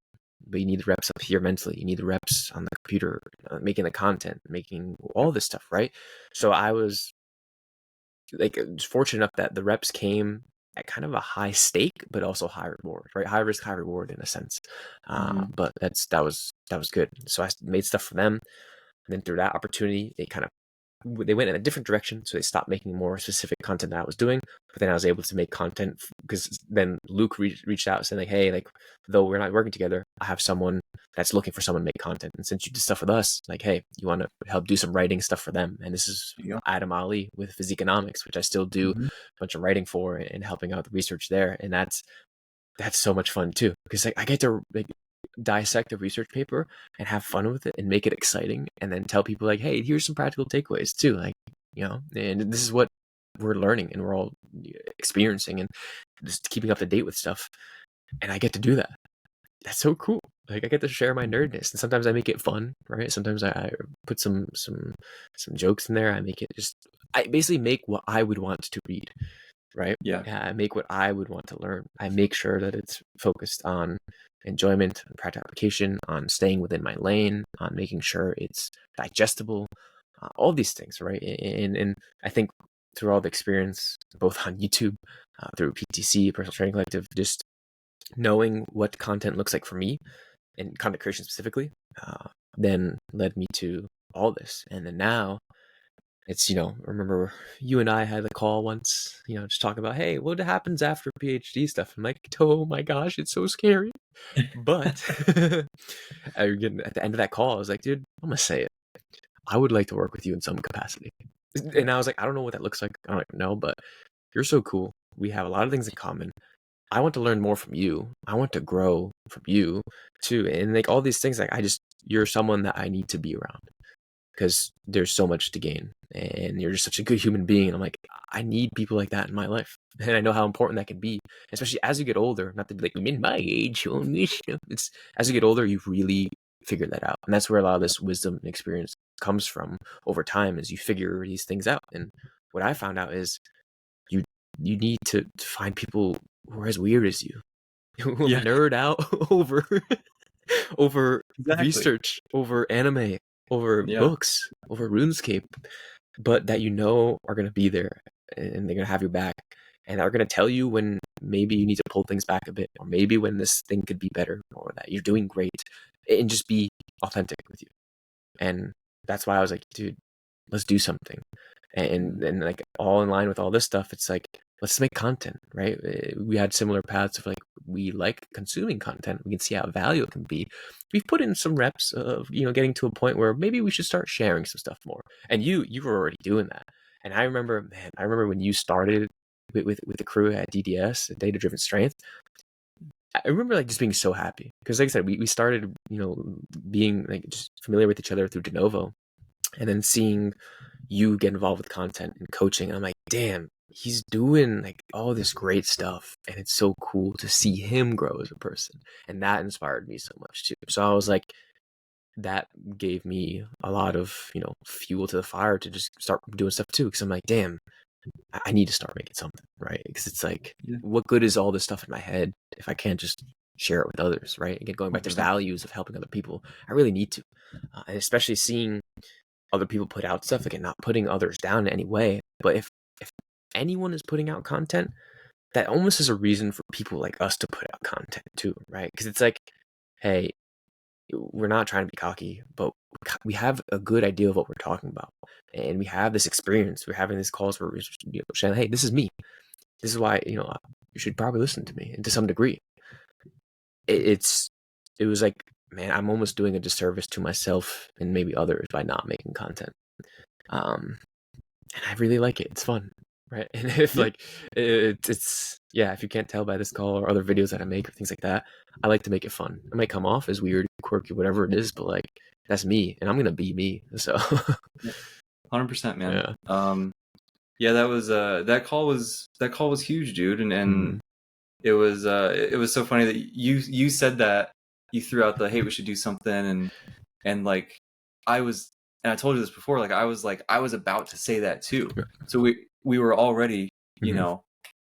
but you need the reps up here mentally. You need the reps on the computer, making the content, making all this stuff, right? So I was like fortunate enough that the reps came at kind of a high stake, but also high reward, right? High risk, high reward in a sense. Mm-hmm. But that was good. So I made stuff for them, and then through that opportunity, they went in a different direction, so they stopped making more specific content that I was doing. But then I was able to make content because then Luke reached out saying like, hey, like, though we're not working together, I have someone that's looking for someone to make content. And since you did stuff with us, like, hey, you want to help do some writing stuff for them? And this is There you go. Adam Ali with Physiconomics, which I still do a Mm-hmm. bunch of writing for and helping out the research there. And that's so much fun too, because like I get to like dissect a research paper and have fun with it and make it exciting, and then tell people like, hey, here's some practical takeaways too, like, and this is what we're learning and we're all experiencing and just keeping up to date with stuff, and I get to do that. That's so cool. Like, I get to share my nerdness, and sometimes I make it fun, right? Sometimes I put some jokes in there. I basically make what I would want to read, right? Yeah. I make what I would want to learn. I make sure that it's focused on enjoyment, on practical application, on staying within my lane, on making sure it's digestible, all these things, right? And I think through all the experience, both on YouTube, through PTC, Personal Training Collective, just knowing what content looks like for me and content creation specifically, then led me to all this. And then now it's, remember you and I had a call once, just talking about, hey, what happens after PhD stuff? I'm like, oh my gosh, it's so scary. But at the end of that call, I was like, dude, I'm going to say it. I would like to work with you in some capacity. And I was like, I don't know what that looks like. I don't know, but you're so cool. We have a lot of things in common. I want to learn more from you. I want to grow from you too. And like all these things, like you're someone that I need to be around, because there's so much to gain, and you're just such a good human being. And I'm like, I need people like that in my life. And I know how important that can be, especially as you get older, not to be like, I'm in my age. It's as you get older, you really figure that out. And that's where a lot of this wisdom and experience comes from over time, as you figure these things out. And what I found out is you need to find people who are as weird as you, who will Yeah. nerd out over Exactly. research, over anime, over Yeah. books, over RuneScape, but that are going to be there, and they're going to have your back, and are going to tell you when maybe you need to pull things back a bit, or maybe when this thing could be better, or that you're doing great, and just be authentic with you. And that's why I was like, dude, let's do something. And like, all in line with all this stuff, it's like, let's make content, right? We had similar paths of like, we like consuming content. We can see how valuable it can be. We've put in some reps of, getting to a point where maybe we should start sharing some stuff more. And you were already doing that. And I remember when you started with the crew at DDS, Data Driven Strength. I remember like just being so happy, because like I said, we started, being like just familiar with each other through de novo, and then seeing you get involved with content and coaching. I'm like, damn, he's doing like all this great stuff, and it's so cool to see him grow as a person. And that inspired me so much too. So I was like, that gave me a lot of, fuel to the fire to just start doing stuff too. Because I'm like, damn, I need to start making something, right? Because it's like, Yeah. what good is all this stuff in my head if I can't just share it with others, right? Again, going back to 100%. values of helping other people, I really need to. And especially seeing other people put out stuff, again, not putting others down in any way, but if anyone is putting out content, that almost is a reason for people like us to put out content too, right? Because it's like, hey, we're not trying to be cocky, but we have a good idea of what we're talking about, and we have this experience. We're having these calls where we're saying, hey, this is me. This is why you should probably listen to me, and to some degree, it was like, man, I'm almost doing a disservice to myself and maybe others by not making content. And I really like it. It's fun, right? And if Yeah. like it's yeah, if you can't tell by this call or other videos that I make or things like that, I like to make it fun. It might come off as weird, quirky, whatever it is, but like, that's me, and I'm gonna be me. So 100%, man. Yeah. Yeah, that call was huge, dude, and Mhm. it was so funny that you said that you threw out the, hey, we should do something, and like I was, and I told you this before, like I was about to say that too. Yeah. So we were already, you Mhm. know,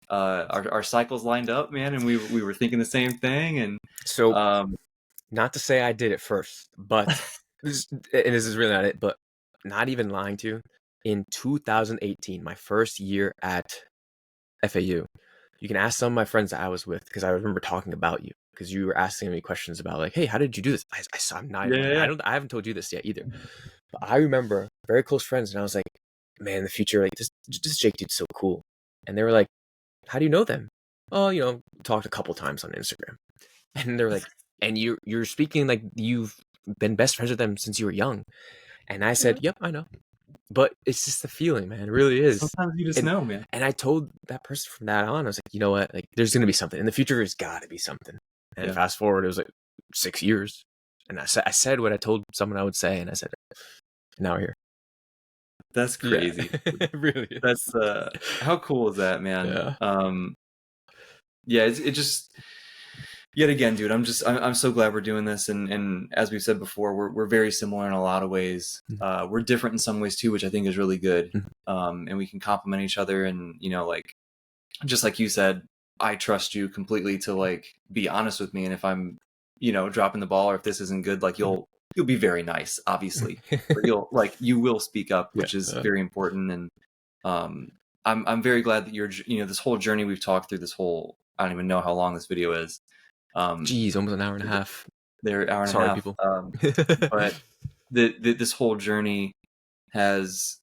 our cycles lined up, man, and we were thinking the same thing, and So, um not to say I did it first, but this is really not it, but not even lying to you, in 2018, my first year at FAU, you can ask some of my friends that I was with because I remember talking about you because you were asking me questions about like, hey, how did you do this? I'm not yeah, even yeah, lying. yeah. I haven't told you this yet either. But I remember very close friends, and I was like, man, in the future, like this Jake dude's so cool. And they were like, how do you know them? Oh, talked a couple times on Instagram. And they're like, and you're speaking like you've been best friends with them since you were young. And I said, yep, I know. But it's just the feeling, man. It really is. Sometimes you just And know, man. and I told that person from that on, I was like, you know what? Like, there's gonna be something in the future. There's got to be something. And Yeah, fast forward, it was like 6 years, and I said what I told someone I would say, and I said, it. And now we're here. that's Yeah, crazy. it really is. That's how cool is that, man? Yeah. Yeah, it just, yet again, dude, I'm so glad we're doing this, and as we've said before, we're very similar in a lot of ways. We're different in some ways too, which I think is really good. Mhm. And we can complement each other, and like just like you said, I trust you completely to like be honest with me, and if I'm dropping the ball, or if this isn't good, like you'll be very nice, obviously, but you will speak up, Yeah. which is very important. And um I'm very glad that this whole journey we've talked through, this whole, I don't even know how long this video is. Geez, almost an hour and a half. They're hour and a Sorry, half. people. But this whole journey has,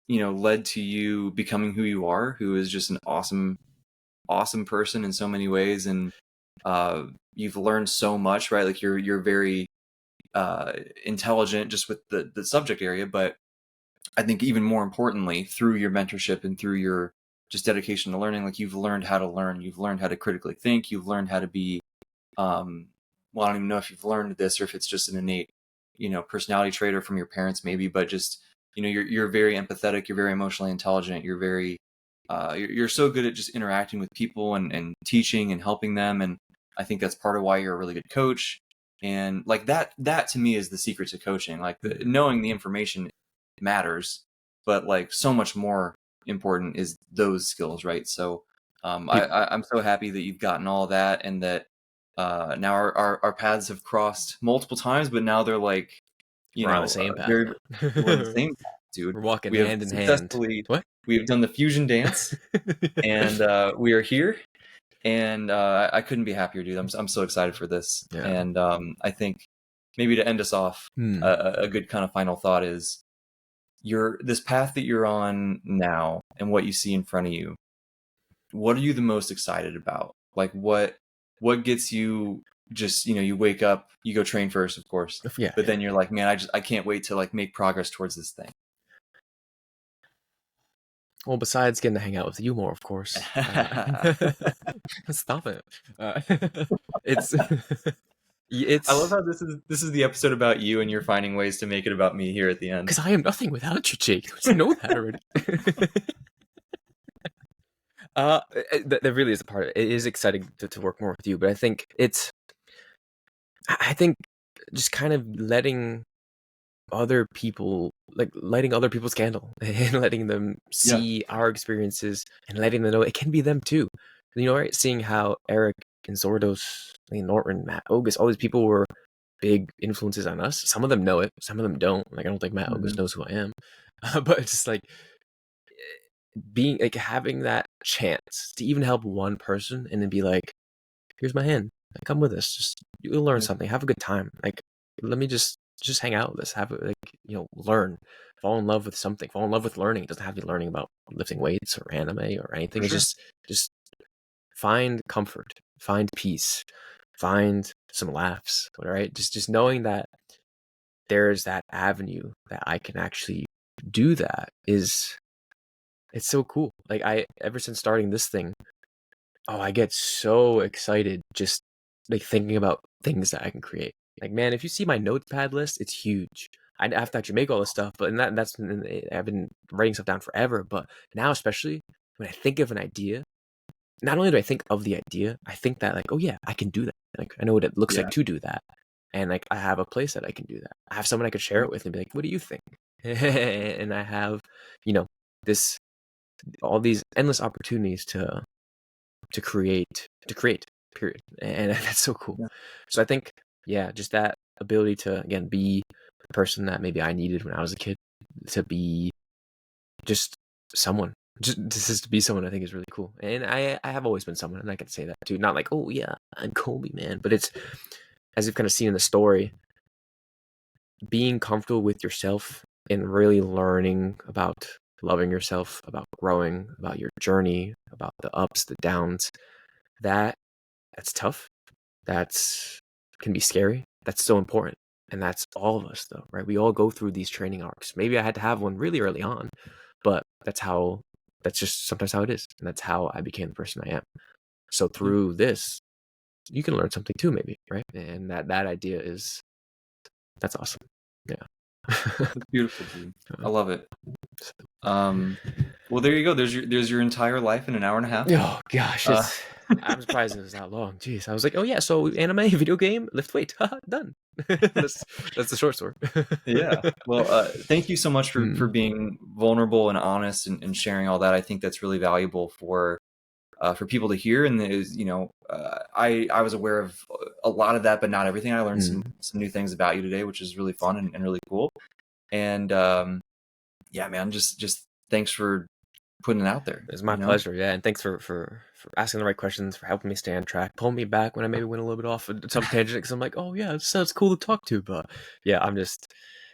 led to you becoming who you are, who is just an awesome person in so many ways. And you've learned so much, right? Like you're very uh intelligent just with the subject area, but I think even more importantly, through your mentorship and through your just dedication to learning, like you've learned how to learn, you've learned how to critically think, you've learned how to be, well, I don't even know if you've learned this or if it's just an innate, personality trait, or from your parents maybe, but just, you're very empathetic, you're very emotionally intelligent, you're very, you're so good at just interacting with people and teaching and helping them. And I think that's part of why you're a really good coach. And like that to me is the secret to coaching. Like knowing the information matters, but like so much more important is those skills, right? So I'm so happy that you've gotten all that, and that now our paths have crossed multiple times, but now they're like, We're on the same path very, we're on the now. same path, dude. We're walking We have hand in hand. successfully, What? we have done the fusion dance, and we are here. And I couldn't be happier, dude. I'm so excited for this. Yeah. And I think maybe to end us off, a good kind of final thought is this path that you're on now and what you see in front of you. What are you the most excited about? Like what gets you, just, you wake up, you go train first, of course, Yeah. but Yeah. then you're like, man, I can't wait to like make progress towards this thing. Well, besides getting to hang out with you more, of course. Stop it. It's I love it's how this is the episode about you, and you're finding ways to make it about me here at the end. because I am nothing without you, Jake. Don't you know that already? That really is a part of it. It is exciting to work more with you, but I think I think just kind of letting other people, like lighting other people's candle and letting them Yeah. see our experiences and letting them know it can be them too. Right? Seeing how Eric and Zordos, Norton, Matt Ogus, all these people were big influences on us. Some of them know it, some of them don't. Like I don't think Matt Ogus Mhm. knows who I am, but it's just like being like having that chance to even help one person and then be like, here's my hand. Like, come with us. Just you'll learn Yeah. something. Have a good time. Like, let me just hang out with us. Have it like learn, fall in love with something. Fall in love with learning. It doesn't have to be learning about lifting weights or anime or For anything. It's sure. just find comfort, find peace, find some laughs. All right, just knowing that there's that avenue that I can actually do that is it's so cool. Like I ever since starting this thing, oh, I get so excited just like thinking about things that I can create. Like, man, if you see my notepad list, it's huge. I have to actually make all this stuff. But that's I've been writing stuff down forever. But now, especially when I think of an idea, not only do I think of the idea, I think that like, oh yeah, I can do that. Like I know what it looks Yeah. like to do that, and like I have a place that I can do that. I have someone I could share it with and be like, what do you think? And I have, this all these endless opportunities to create period, and that's so cool. Yeah. So I think, yeah, just that ability to again be the person that maybe I needed when I was a kid, to be just someone, just to be someone, I think is really cool. And I have always been someone, and I can say that too. Not like, oh yeah, I'm Colby, man, but it's, as you've kind of seen in the story, being comfortable with yourself and really learning about loving yourself, about growing, about your journey, about the ups, the downs. That's tough. That's can be scary. That's so important. And that's all of us though, right? We all go through these training arcs. Maybe I had to have one really early on, but that's just sometimes how it is. And that's how I became the person I am. So through this, you can learn something too, maybe, right? And that idea that's awesome. Yeah. It's beautiful, dude. I love it. Well, there you go. There's your entire life in an hour and a half. Oh gosh, I'm surprised it was that long. Jeez, I was like, oh yeah, so anime, video game, lift weight, done. that's the short story. Yeah. Well, thank you so much for being vulnerable and honest and sharing all that. I think that's really valuable for people to hear. And is, I was aware of a lot of that, but not everything. I learned some new things about you today, which is really fun and really cool. And yeah, man, just thanks for putting it out there. It's my pleasure. Yeah, and thanks for asking the right questions, for helping me stay on track, pulling me back when I maybe went a little bit off some tangent, because I'm like, oh yeah, it sounds cool to talk to, but yeah,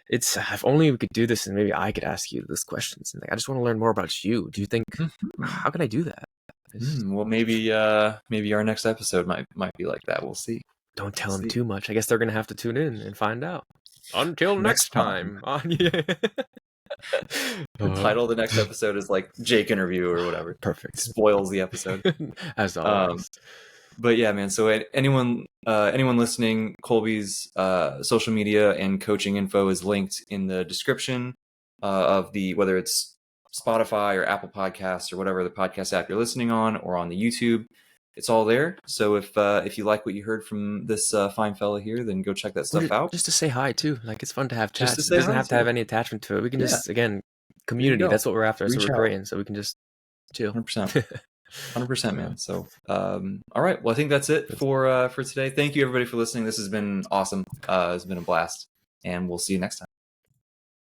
it's if only we could do this, and maybe I could ask you these questions. And like, I just want to learn more about you. Do you think how can I do that? Well, maybe our next episode might be like that. We'll see. Don't tell them too much. I guess they're gonna have to tune in and find out. Until next time. The title of the next episode is like Jake interview or whatever. Perfect. Spoils the episode. As always. But yeah, man. So anyone listening, Colby's social media and coaching info is linked in the description of whether it's Spotify or Apple Podcasts or whatever the podcast app you're listening on, or on the YouTube. It's all there. So if you like what you heard from this fine fella here, then go check that stuff out. Just to say hi too. Like, it's fun to have chats. It doesn't have to have any attachment to it. We can just, again, community. That's what we're after. That's what we're creating. So we can just chill. 100%. 100%, man. So all right. Well, I think that's it for today. Thank you everybody for listening. This has been awesome. It's been a blast, and we'll see you next time.